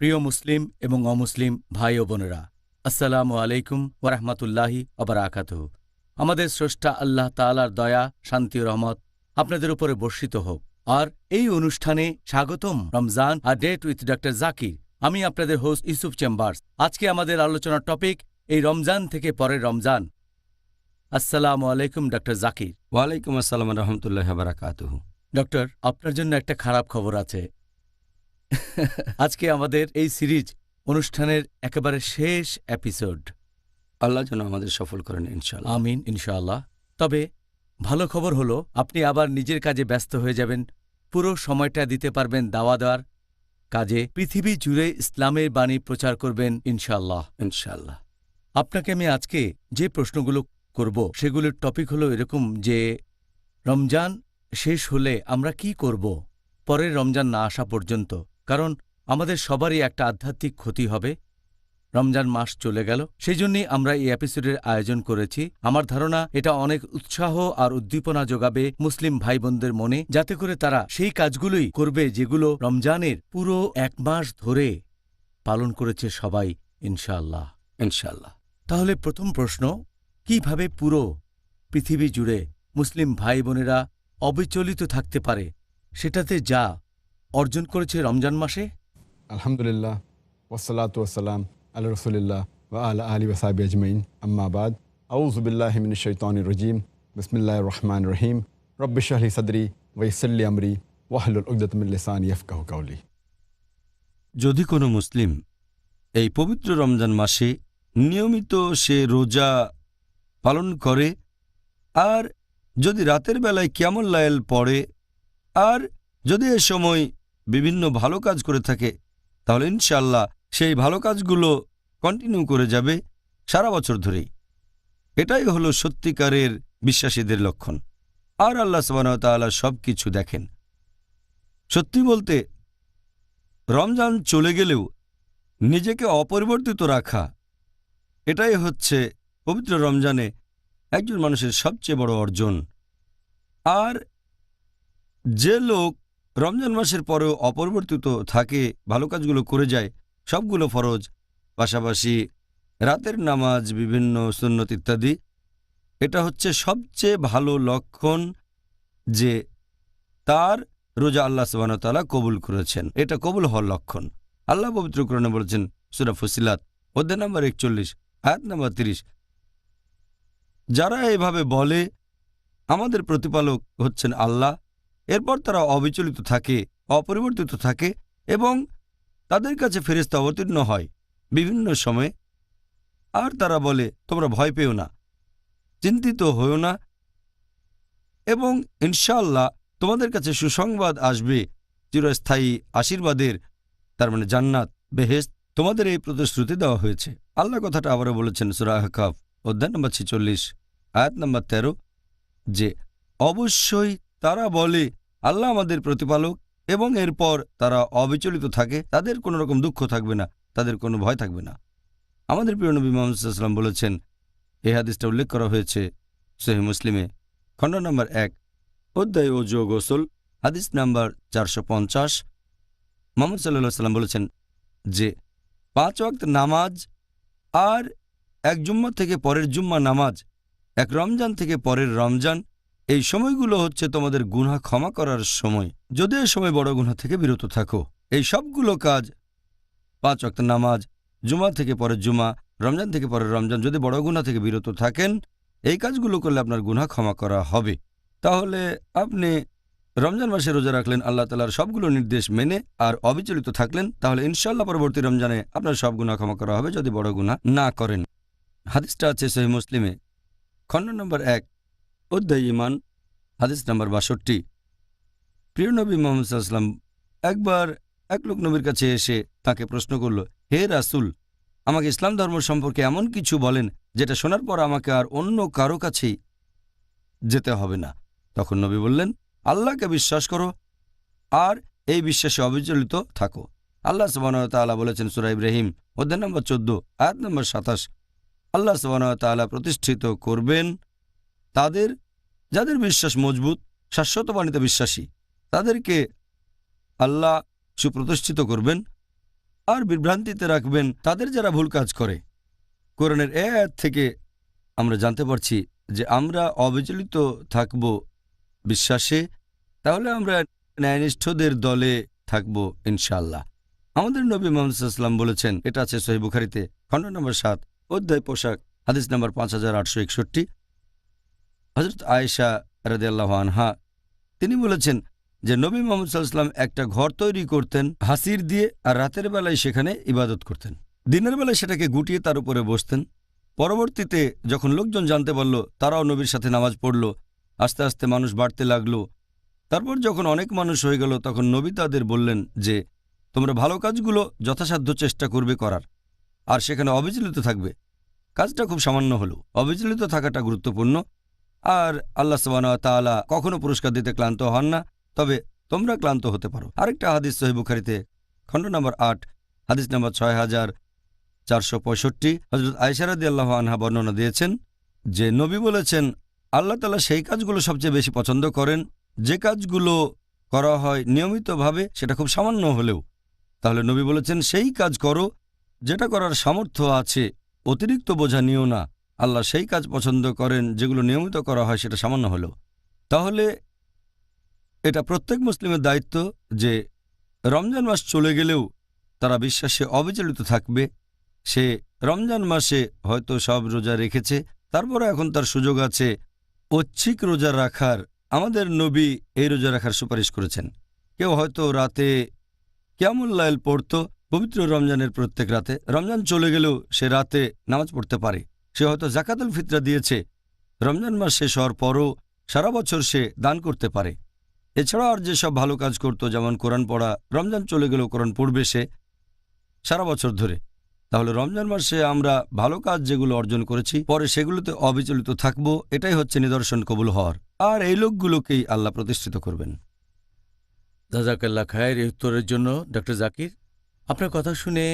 প্রিয় মুসলিম এবং অমুসলিম ভাই ও বোনেরা, আসসালামু আলাইকুম ওরহমতুল্লাহি অবরাকাতুহু। আমাদের স্রষ্টা আল্লাহ তাআলার দয়া, শান্তি ও রহমত আপনাদের উপরে বর্ষিত হোক। আর এই অনুষ্ঠানে স্বাগতম রমজান আর ডেট উইথ ডক্টর জাকির। আমি আপনাদের হোস্ট ইউসুফ চেম্বার্স। আজকে আমাদের আলোচনার টপিক এই রমজান থেকে পরের রমজান। আসসালামু আলাইকুম ডক্টর জাকির। ওয়ালাইকুম আসসালাম রহমতুল্লাহি ওয়া বারাকাতুহু। ডক্টর, আপনার জন্য একটা খারাপ খবর আছে। আজকে আমাদের এই সিরিজ অনুষ্ঠানের একেবারে শেষ এপিসোড। আল্লাহ যেন আমাদের সফল করেন ইনশাআল্লাহ। আমিন, ইনশাআল্লাহ। তবে ভালো খবর হলো, আপনি আবার নিজের কাজে ব্যস্ত হয়ে যাবেন। পুরো সময়টা দিতে পারবেন দাওয়া দেওয়ার কাজে। পৃথিবী জুড়ে ইসলামের বাণী প্রচার করবেন ইনশাআল্লাহ। ইনশাআল্লাহ। আপনাকে আমি আজকে যে প্রশ্নগুলো করব সেগুলোর টপিক হলো এরকম যে রমজান শেষ হলে আমরা কি করব পরের রমজান না আসা পর্যন্ত। কারণ আমাদের সবারই একটা আধ্যাত্মিক ক্ষতি হবে। রমজান মাস চলে গেল, সেই জন্যই আমরা এই এপিসোডের আয়োজন করেছি। আমার ধারণা এটা অনেক উৎসাহ আর উদ্দীপনা যোগাবে মুসলিম ভাই বোনদের মনে, যাতে করে তারা সেই কাজগুলোই করবে যেগুলো রমজানের পুরো এক মাস ধরে পালন করেছে সবাই ইনশাআল্লাহ। ইনশাআল্লাহ। তাহলে প্রথম প্রশ্ন, কিভাবে পুরো পৃথিবী জুড়ে মুসলিম ভাই বোনেরা অবিচলিত থাকতে পারে সেটাতে যা অর্জন করেছে রমজান মাসে? আলহামদুলিল্লাহ, ওয়াসসালাতু ওয়াসসালাম আলা রাসূলিল্লাহ ওয়া আলা আলিহি ওয়া সাহবিহি আজমাইন, আম্মা বাদ। আউযু বিল্লাহি মিনাশ শাইতানির রাজীম। বিসমিল্লাহির রহমানির রহিম। রব্বি ইশরাহ লি সাদরি ওয়া ইয়াসসির লি আমরি ওয়াহলুল উকদাতাম মিন লিসানি ইয়াফকাহু কাওলি। যদি কোনো মুসলিম এই পবিত্র রমজান মাসে নিয়মিত সে রোজা পালন করে, আর যদি রাতের বেলায় কিয়ামুল লাইল পড়ে, আর যদি এ সময় বিভিন্ন ভালো কাজ করে থাকে, তাহলে ইনশাআল্লাহ সেই ভালো কাজগুলো কন্টিনিউ করে যাবে সারা বছর ধরেই। এটাই হলো সত্যিকারের বিশ্বাসীদের লক্ষণ। আর আল্লাহ সুবহানাহু ওয়া তাআলা সব কিছু দেখেন। সত্যি বলতে, রমজান চলে গেলেও নিজেকে অপরিবর্তিত রাখা, এটাই হচ্ছে পবিত্র রমজানে একজন মানুষের সবচেয়ে বড় অর্জন। আর যে লোক রমজান মাসের পরেও অপরিবর্তিত থাকে, ভালো কাজগুলো করে যায়, সবগুলো ফরজ, পাশাপাশি রাতের নামাজ, বিভিন্ন সুন্নত ইত্যাদি, এটা হচ্ছে সবচেয়ে ভালো লক্ষণ যে তার রোজা আল্লাহ সুবহানাহু ওয়া তাআলা কবুল করেছেন। এটা কবুল হওয়ার লক্ষণ। আল্লাহ পবিত্র কোরআনে বলেছেন, সূরা ফুসিলাত অধ্যায় নম্বর 41 আয়াত নম্বর 30, যারা এভাবে বলে আমাদের প্রতিপালক হচ্ছেন আল্লাহ, এরপর তারা অবিচলিত থাকে, অপরিবর্তিত থাকে, এবং তাদের কাছে ফেরেশতা অবতীর্ণ হয় বিভিন্ন সময়ে, আর তারা বলে তোমরা ভয় পেও না, চিন্তিত হও না, এবং ইনশাআল্লাহ তোমাদের কাছে সুসংবাদ আসবে, চিরস্থায়ী আশীর্বাদের, তার মানে জান্নাত, বেহেশত, তোমাদের এই প্রতিশ্রুতি দেওয়া হয়েছে। আল্লাহ কথাটা আবারও বলেছেন সূরা আহকাফ অধ্যায় নম্বর 46 আয়াত নম্বর 13, যে অবশ্যই তারা বলে আল্লাহ আমাদের প্রতিপালক, এবং এরপর তারা অবিচলিত থাকে, তাদের কোনো রকম দুঃখ থাকবে না, তাদের কোনো ভয় থাকবে না। আমাদের প্রিয় নবী মুহাম্মদ সাল্লাল্লাহু আলাইহি ওয়াসাল্লাম বলেছেন, এই হাদিসটা উল্লেখ করা হয়েছে সহিহ মুসলিমে, খণ্ড নম্বর 1 অধ্যায় ওযু ও গোসল, হাদিস নাম্বার 450। মুহাম্মদ সাল্লাল্লাহু আলাইহি ওয়াসাল্লাম বলেছেন যে 5 ওয়াক্ত নামাজ, আর এক জুম্মা থেকে পরের জুম্মা নামাজ, এক রমজান থেকে পরের রমজান, এই সময়গুলো হচ্ছে তোমাদের গুনাহ ক্ষমা করার সময়, যদি এই সময় বড় গুনাহ থেকে বিরত থাকো। এই সবগুলো কাজ, 5 ওয়াক্ত নামাজ, জুমা থেকে পরের জুমা, রমজান থেকে পরের রমজান, যদি বড় গুনাহ থেকে বিরত থাকেন, এই কাজগুলো করলে আপনার গুনাহ ক্ষমা করা হবে। তাহলে আপনি রমজান মাসে রোজা রাখলেন আল্লাহ তাআলার সবগুলো নির্দেশ মেনে, আর অবিচলিত থাকলেন, তাহলে ইনশাআল্লাহ পরবর্তী রমজানে আপনার সব গুনাহ ক্ষমা করা হবে যদি বড় গুনাহ না করেন। হাদিসটা আছে সহিহ মুসলিমে, খণ্ড নম্বর 1 অধ্যায় ঈমান, হাদিস নম্বর 62। প্রিয় নবী মুহাম্মদ সাল্লাল্লাহু আলাইহি ওয়াসাল্লাম একবার এক লোক নবীর কাছে এসে তাকে প্রশ্ন করল, হে রাসূল, আমাকে ইসলাম ধর্ম সম্পর্কে এমন কিছু বলেন যেটা শোনার পর আমাকে আর অন্য কারো কাছেই যেতে হবে না। তখন নবী বললেন, আল্লাহকে বিশ্বাস করো আর এই বিশ্বাসে অবিচলিত থাকো। আল্লাহ সুবহানাহু ওয়া তাআলা বলেছেন সূরা ইব্রাহিম অধ্যায় নম্বর 14 আয়াত নম্বর 27, আল্লাহ সুবহানাহু ওয়া তাআলা প্রতিষ্ঠিত করবেন তাদের যাদের বিশ্বাস মজবুত, শাশ্বত বাণীতে বিশ্বাসী, তাদেরকে আল্লাহ সুপ্রতিষ্ঠিত করবেন, আর বিভ্রান্তিতে রাখবেন তাদের যারা ভুল কাজ করে। কোরআনের এই আয়াত থেকে আমরা জানতে পারছি যে আমরা অবিচলিত থাকব বিশ্বাসে, তাহলে আমরা ন্যায়নিষ্ঠদের দলে থাকব ইনশাআল্লাহ। আমাদের নবী মুহাম্মদ সাল্লাল্লাহু আলাইহি ওয়াসাল্লাম বলেছেন, এটা আছে সহিহ বুখারীতে, খণ্ড নম্বর 7, অধ্যায় পোশাক, হাদিস নম্বর 5861। হযরত আয়েশা রাদিয়াল্লাহু আনহা তিনি বলেছেন যে নবী মুহাম্মদ সাল্লাল্লাহু আলাইহি ওয়াসাল্লাম একটা ঘর তৈরি করতেন হাসির দিয়ে, আর রাতের বেলায় সেখানে ইবাদত করতেন। দিনের বেলায় সেটাকে গুটিয়ে তার উপরে বসতেন। পরবর্তীতে যখন লোকজন জানতে পারল, তারাও নবীর সাথে নামাজ পড়ল, আস্তে আস্তে মানুষ বাড়তে লাগলো। তারপর যখন অনেক মানুষ হয়ে গেল, তখন নবী তাদের বললেন যে তোমরা ভালো কাজগুলো যথাসাধ্য চেষ্টা করবে করার, আর সেখানে অবিচলিত থাকবে। কাজটা খুব সামান্য হলেও অবিচলিত থাকাটা গুরুত্বপূর্ণ। আর আল্লাহ সুবহানাহু ওয়া তাআলা কখনো পুরস্কার দিতে ক্লান্ত হন না, তবে তোমরা ক্লান্ত হতে পারো। আরেকটা হাদিস সহিহ বুখারীতে, খণ্ড নম্বর 8, হাদিস নম্বর 6465। হযরত আয়েশা রাদিয়াল্লাহু আনহা বর্ণনা দিয়েছেন যে নবী বলেছেন, আল্লাহ তাআলা সেই কাজগুলো সবচেয়ে বেশি পছন্দ করেন যে কাজগুলো করা হয় নিয়মিতভাবে, সেটা খুব সামান্য হলেও। তাহলে নবী বলেছেন সেই কাজ করো যেটা করার সামর্থ্য আছে, অতিরিক্ত বোঝা নিও না। আল্লাহ সেই কাজ পছন্দ করেন যেগুলো নিয়মিত করা হয়, সেটা সামান্য হলেও। তাহলে এটা প্রত্যেক মুসলিমের দায়িত্ব যে রমজান মাস চলে গেলেও তারা বিশ্বাসে অবিচলিত থাকবে। সে রমজান মাসে হয়তো সব রোজা রেখেছে, তারপরে এখন তার সুযোগ আছে ঐচ্ছিক রোজা রাখার। আমাদের নবী এই রোজা রাখার সুপারিশ করেছেন। কেউ হয়তো রাতে কিয়ামুল লাইল পড়ত পবিত্র রমজানের প্রত্যেক রাতে, রমজান চলে গেলেও সে রাতে নামাজ পড়তে পারে। সে হয়তো জাকাতুল ফিতরা দিয়েছে, রমজান মাস শেষ হওয়ার পরও সারা বছর সে দান করতে পারে। এছাড়া আর যেসব ভালো কাজ করত, যেমন কোরআন পড়া, রমজান চলে গেলেও কোরআন পড়বে সে সারা বছর ধরে। তাহলে রমজান মাসে আমরা ভালো কাজ যেগুলো অর্জন করেছি, পরে সেগুলোতে অবিচলিত থাকব। এটাই হচ্ছে নিদর্শন কবুল হওয়ার, আর এই লোকগুলোকেই আল্লাহ প্রতিষ্ঠিত করবেন। জাযাকাল্লাহ খায়ের এই উত্তরের জন্য ডক্টর জাকির। আপনার কথা শুনে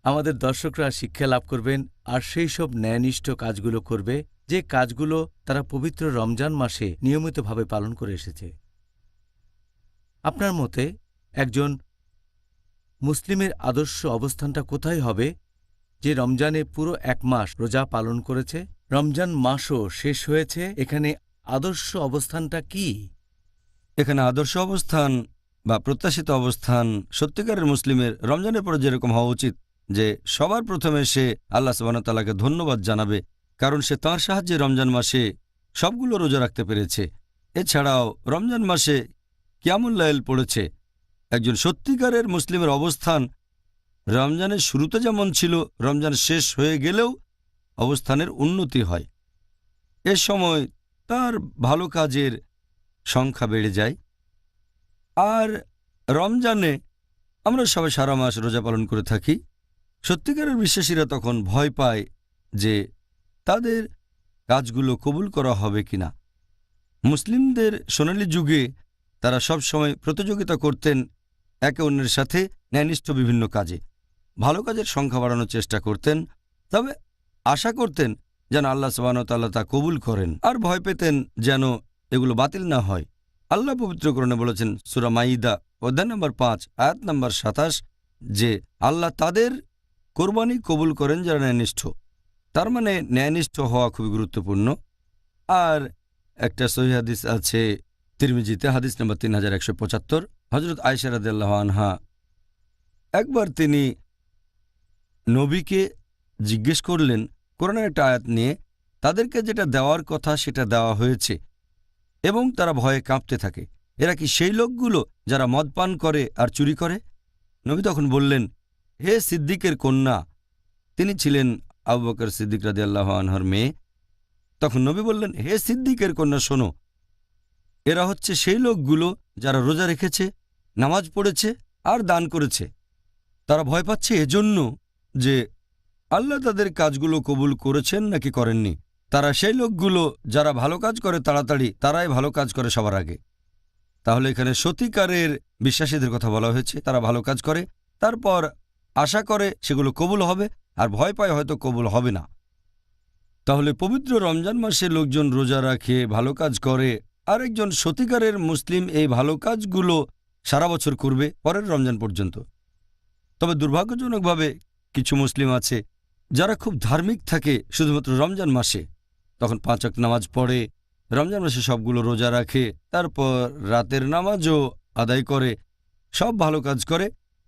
আমাদের দর্শকরা শিক্ষা লাভ করবেন, আর সেই সব ন্যায়নিষ্ঠ কাজগুলো করবে যে কাজগুলো তারা পবিত্র রমজান মাসে নিয়মিতভাবে পালন করে এসেছে। আপনার মতে একজন মুসলিমের আদর্শ অবস্থানটা কোথায় হবে যে রমজানে পুরো 1 মাস রোজা পালন করেছে, রমজান মাসও শেষ হয়েছে, এখানে আদর্শ অবস্থানটা কি? এখানে আদর্শ অবস্থান বা প্রত্যাশিত অবস্থান সত্যিকারের মুসলিমের রমজানের পরে যেরকম হওয়া উচিত, যে সবার প্রথমে সে আল্লাহ সুবহানাহু ওয়া তাআলাকে ধন্যবাদ জানাবে, কারণ সে তাঁর সাহায্যে রমজান মাসে সবগুলো রোজা রাখতে পেরেছে। এছাড়াও রমজান মাসে কিয়ামুল লাইল পড়েছে। একজন সত্যিকারের মুসলিমের অবস্থান রমজানের শুরুতে যেমন ছিল, রমজান শেষ হয়ে গেলেও অবস্থানের উন্নতি হয়। এ সময় তার ভালো কাজের সংখ্যা বেড়ে যায়। আর রমজানে আমরা সবাই সারা মাস রোজা পালন করে থাকি। সত্যিকারের বিশ্বাসীরা তখন ভয় পায় যে তাদের কাজগুলো কবুল করা হবে কিনা। মুসলিমদের সোনালী যুগে তারা সব সময় প্রতিযোগিতা করতেন একে অন্যের সাথে ন্যায়নিষ্ঠ বিভিন্ন কাজে, ভালো কাজের সংখ্যা বাড়ানোর চেষ্টা করতেন, তবে আশা করতেন যেন আল্লাহ সুবহানাহু ওয়া তাআলা তা কবুল করেন, আর ভয় পেতেন যেন এগুলো বাতিল না হয়। আল্লাহ পবিত্র কোরআনে বলেছেন সূরা মাইদা অধ্যায় নম্বর 5 আয়াত নম্বর 27 যে আল্লাহ তাদের কোরবানি কবুল করেন যারা ন্যায়নিষ্ঠ। তার মানে ন্যায়নিষ্ঠ হওয়া খুবই গুরুত্বপূর্ণ। আর একটা সহিহ হাদিস আছে তিরমিজিতে, হাদিস নম্বর 3175। হযরত আয়েশা রাদিয়াল্লাহু আনহা একবার তিনি নবীকে জিজ্ঞেস করলেন কোরআনের একটা আয়াত নিয়ে, তাদেরকে যেটা দেওয়ার কথা সেটা দেওয়া হয়েছে এবং তারা ভয়ে কাঁপতে থাকে। এরা কি সেই লোকগুলো যারা মদ পান করে আর চুরি করে? নবী তখন বললেন, হে সিদ্দিকের কন্যা, তিনি ছিলেন আবু বকর সিদ্দিক রাদিয়াল্লাহু আনহুর মেয়ে। তখন নবী বললেন, হে সিদ্দিকের কন্যা শোনো, এরা হচ্ছে সেই লোকগুলো যারা রোজা রেখেছে, নামাজ পড়েছে আর দান করেছে। তারা ভয় পাচ্ছে এজন্য যে আল্লাহ তাদের কাজগুলো কবুল করেছেন নাকি করেননি। তারা সেই লোকগুলো যারা ভালো কাজ করে তাড়াতাড়ি, তারাই ভালো কাজ করে সবার আগে। তাহলে এখানে সত্যিকারের বিশ্বাসীদের কথা বলা হয়েছে। তারা ভালো কাজ করে, তারপর আশা করে সেগুলো কবুল হবে, আর ভয় পায় হয়তো কবুল হবে না। তাহলে পবিত্র রমজান মাসে লোকজন রোজা রাখে, ভালো কাজ করে, আর একজন সত্যিকারের মুসলিম এই ভালো কাজগুলো সারা বছর করবে পরের রমজান পর্যন্ত। তবে দুর্ভাগ্যজনকভাবে কিছু মুসলিম আছে যারা খুব ধার্মিক থাকে শুধুমাত্র রমজান মাসে, তখন 5 ওয়াক্ত নামাজ পড়ে, রমজান মাসে সবগুলো রোজা রাখে, তারপর রাতের নামাজও আদায় করে, সব ভালো কাজ করে,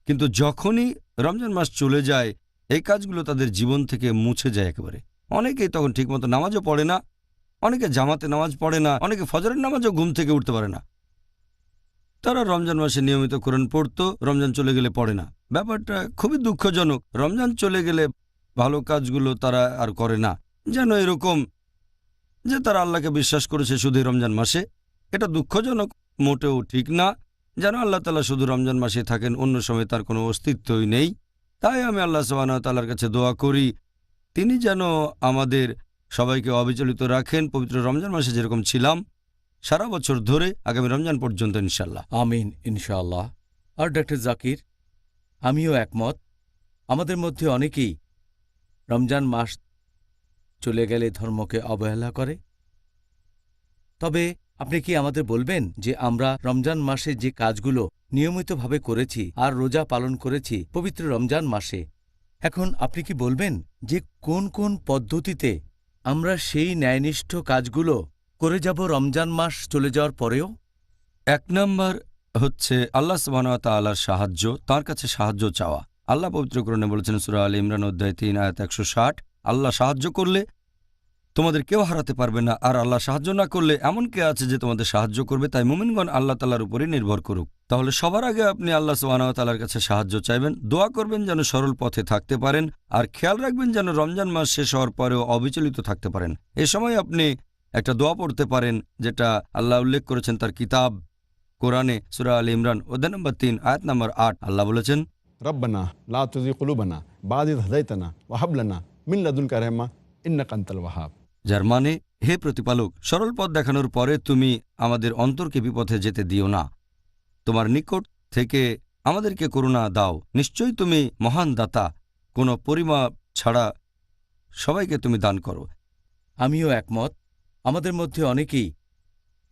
কিন্তু যখনই রমজান মাস চলে যায় এই কাজগুলো তাদের জীবন থেকে মুছে যায় একেবারে। অনেকেই তখন ঠিকমতো নামাজও পড়ে না, অনেকে জামাতে নামাজ পড়ে না, অনেকে ফজরের নামাজও ঘুম থেকে উঠতে পারে না। তারা রমজান মাসে নিয়মিত কোরআন পড়তো, রমজান চলে গেলে পড়ে না। ব্যাপারটা খুবই দুঃখজনক। রমজান চলে গেলে ভালো কাজগুলো তারা আর করে না, যেন এরকম যে তারা আল্লাহকে বিশ্বাস করেছে শুধু রমজান মাসে। এটা দুঃখজনক, মোটেও ঠিক না। যেন আল্লাহ তাআলা শুধু রমজান মাসে থাকেন, অন্য সময় তার কোনো অস্তিত্বই নেই। তাই আমি আল্লাহ সুবহানাহু ওয়া তাআলার কাছে দোয়া করি তিনি যেন আমাদের সবাইকে অবিচলিত রাখেন, পবিত্র রমজান মাসে যেরকম ছিলাম সারা বছর ধরে আগামী রমজান পর্যন্ত ইনশাল্লাহ। আমিন ইনশাআল্লাহ। আর ডক্টর জাকির, আমিও একমত। আমাদের মধ্যে অনেকেই রমজান মাস চলে গেলে ধর্মকে অবহেলা করে। তবে আপনি কি আমাদের বলবেন যে আমরা রমজান মাসে যে কাজগুলো নিয়মিতভাবে করেছি আর রোজা পালন করেছি পবিত্র রমজান মাসে, এখন আপনি কি বলবেন যে কোন কোন পদ্ধতিতে আমরা সেই ন্যায়নিষ্ঠ কাজগুলো করে যাব রমজান মাস চলে যাওয়ার পরেও? 1 নম্বর হচ্ছে আল্লাহ সুবহানাহু ওয়া তাআলার সাহায্য, তার কাছে সাহায্য চাওয়া। আল্লাহ পবিত্র কোরআনে বলেছেন সূরা আলে ইমরান অধ্যায় 3 আয়াত 160, আল্লাহ সাহায্য করলে তোমাদের কেউ হারাতে পারবে না, আর আল্লাহ সাহায্য না করলে এমন কে আছে যে তোমাদের সাহায্য করবে। তাই মুমিনগণ আল্লাহ তাআলার উপরই নির্ভর করুক। তাহলে সবার আগে আপনি আল্লাহ সুবহানাহু ওয়া তাআলার কাছে সাহায্য চাইবেন, দোয়া করবেন যেন সরল পথে থাকতে পারেন, আর খেয়াল রাখবেন যেন রমজান মাস শেষ হওয়ার পরেও অবিচলিত থাকতে পারেন। এ সময় আপনি একটা দোয়া পড়তে পারেন যেটা আল্লাহ উল্লেখ করেছেন তার কিতাব কোরআনে সূরা আলে ইমরান অধ্যায় নম্বর 3 আয়াত নম্বর 8। আল্লাহ বলেছেন, রব্বানা লা তুযিগ কুলুবানা বা'দা ইয হাদাইতানা ওয়া হাব লানা মিন লাদুনকা রাহমা ইন্নাকা আনতাল ওয়াহ্হাব। যার মানে, হে প্রতিপালক, সরল পথ দেখানোর পরে তুমি আমাদের অন্তরকে বিপথে যেতে দিও না, তোমার নিকট থেকে আমাদেরকে করুণা দাও, নিশ্চয়ই তুমি মহান দাতা, কোনো পরিমাপ ছাড়া সবাইকে তুমি দান করো। আমিও একমত। আমাদের মধ্যে অনেকেই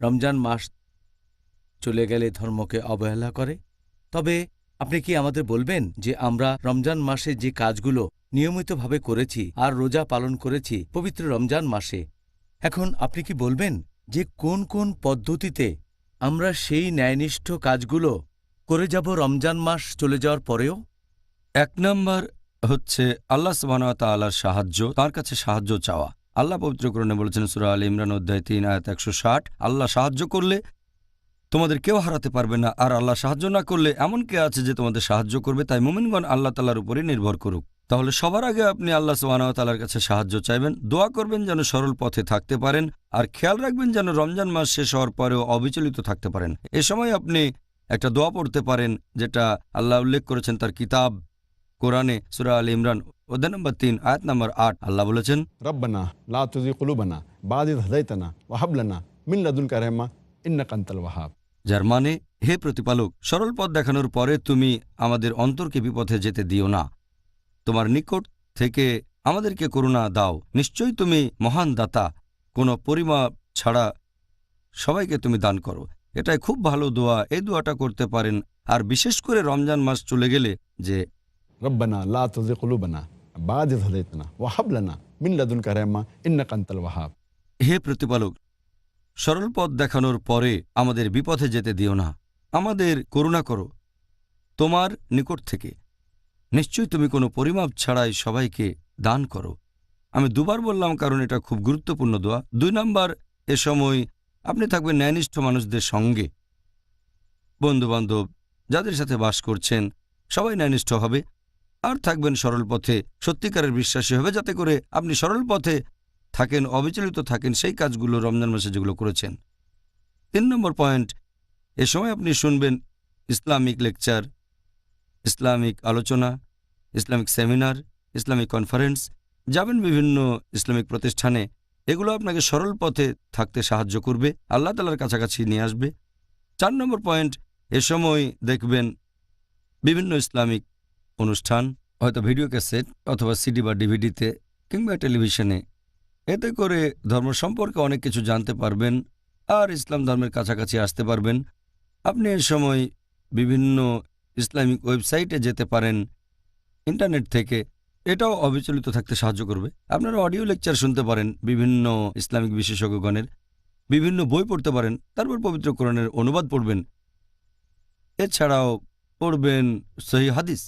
রমজান মাস চলে গেলে ধর্মকে অবহেলা করে। তবে আপনি কি আমাদের বলবেন যে আমরা রমজান মাসে যে কাজগুলো নিয়মিতভাবে করেছি আর রোজা পালন করেছি পবিত্র রমজান মাসে, এখন আপনি কি বলবেন যে কোন কোন পদ্ধতিতে আমরা সেই ন্যায়নিষ্ঠ কাজগুলো করে যাব রমজান মাস চলে যাওয়ার পরেও? 1 নম্বর হচ্ছে আল্লাহ সুবহানাহু ওয়া তাআলার সাহায্য, তার কাছে সাহায্য চাওয়া। আল্লাহ পবিত্র কোরআনে বলেছেন সূরা আলে ইমরান অধ্যায় 3 আয়াত 160, আল্লাহ সাহায্য করলে তোমাদের কেউ হারাতে পারবে না, আর আল্লাহ সাহায্য না করলে এমন কে আছে যে তোমাদের সাহায্য করবে। তাই মুমিনগণ আল্লাহ তাআলার উপরই নির্ভর করুক। তাহলে সবার আগে আপনি আল্লাহ সুবহানাহু ওয়া তাআলার কাছে সাহায্য চাইবেন, দোয়া করবেন যেন সরল পথে থাকতে পারেন, আর খেয়াল রাখবেন যেন রমজান মাস শেষ হওয়ার পরেও অবিচলিত থাকতে পারেন। এ সময় আপনি একটা দোয়া পড়তে পারেন যেটা আল্লাহ উল্লেখ করেছেন তার কিতাব কোরআনে সূরা আলে ইমরান অধ্যায় নম্বর 3 আয়াত নম্বর 8। আল্লাহ বলেছেন, রব্বানা লা তুযিগ কুলুবানা বা'দা ইয হাদাইতানা ওয়া হাব লানা মিন লাদুনকা রাহমা ইন্নাকা আনতাল ওয়াহ্হাব। যার মানে, হে প্রতিপালক, সরল পথ দেখানোর পরে তুমি আমাদের অন্তরকে বিপথে যেতে দিও না, তোমার নিকট থেকে আমাদেরকে করুণা দাও, নিশ্চয়ই তুমি মহান দাতা, কোনো পরিমাপ ছাড়া সবাইকে তুমি দান করো। এটাই খুব ভালো দোয়া, এই দোয়াটা করতে পারেন। আর বিশেষ করে রমজান মাস চলে গেলে যে রব্বানা লা তুযিগ কুলুবানা বা'দা ইয হাদাইতানা ওয়া হাব লানা মিন লাদুনকা রাহমা ইন্নাকা আনতাল ওয়াহ্হাব। হে প্রতিপালক, সরল পথ দেখানোর পরে আমাদের বিপথে যেতে দিও না, আমাদের করুণা করো তোমার নিকট থেকে, নিশ্চয়ই তুমি কোনো পরিমাপ ছাড়াই সবাইকে দান করো। আমি দুবার বললাম কারণ এটা খুব গুরুত্বপূর্ণ দোয়া। 2 নম্বর, এ সময় আপনি থাকবেন ন্যায়নিষ্ঠ মানুষদের সঙ্গে, বন্ধুবান্ধব যাদের সাথে বাস করছেন সবাই ন্যায়নিষ্ঠ হবে, আর থাকবেন সরল পথে, সত্যিকারের বিশ্বাসী হবে, যাতে করে আপনি সরল পথে থাকেন, অবিচলিত থাকেন সেই কাজগুলো রমজান মাসে যেগুলো করেছেন। 3 নম্বর পয়েন্ট, এ সময় আপনি শুনবেন ইসলামিক লেকচার, ইসলামিক আলোচনা, ইসলামিক সেমিনার, ইসলামিক কনফারেন্স, যাবেন বিভিন্ন ইসলামিক প্রতিষ্ঠানে। এগুলো আপনাকে সরল পথে থাকতে সাহায্য করবে, আল্লাহ তাআলার কাছাকাছি নিয়ে আসবে। 4 নম্বর পয়েন্ট, এ সময় দেখবেন বিভিন্ন ইসলামিক অনুষ্ঠান, হয়তো ভিডিও ক্যাসেট অথবা সিডি বা ডিভিডিতে কিংবা টেলিভিশনে। এতে করে ধর্ম সম্পর্কে অনেক কিছু জানতে পারবেন আর ইসলাম ধর্মের কাছাকাছি আসতে পারবেন। আপনি এ সময় বিভিন্ন ইসলামিক ওয়েবসাইটে যেতে পারেন, ইন্টারনেট থেকে, এটাও অবিচলিত থাকতে সাহায্য করবে। আপনারা অডিও লেকচার শুনতে পারেন বিভিন্ন ইসলামিক বিশেষজ্ঞগণের, বিভিন্ন বই পড়তে পারেন, তারপর পবিত্র কোরআনের অনুবাদ পড়বেন। এছাড়াও পড়বেন সহিহ হাদিস।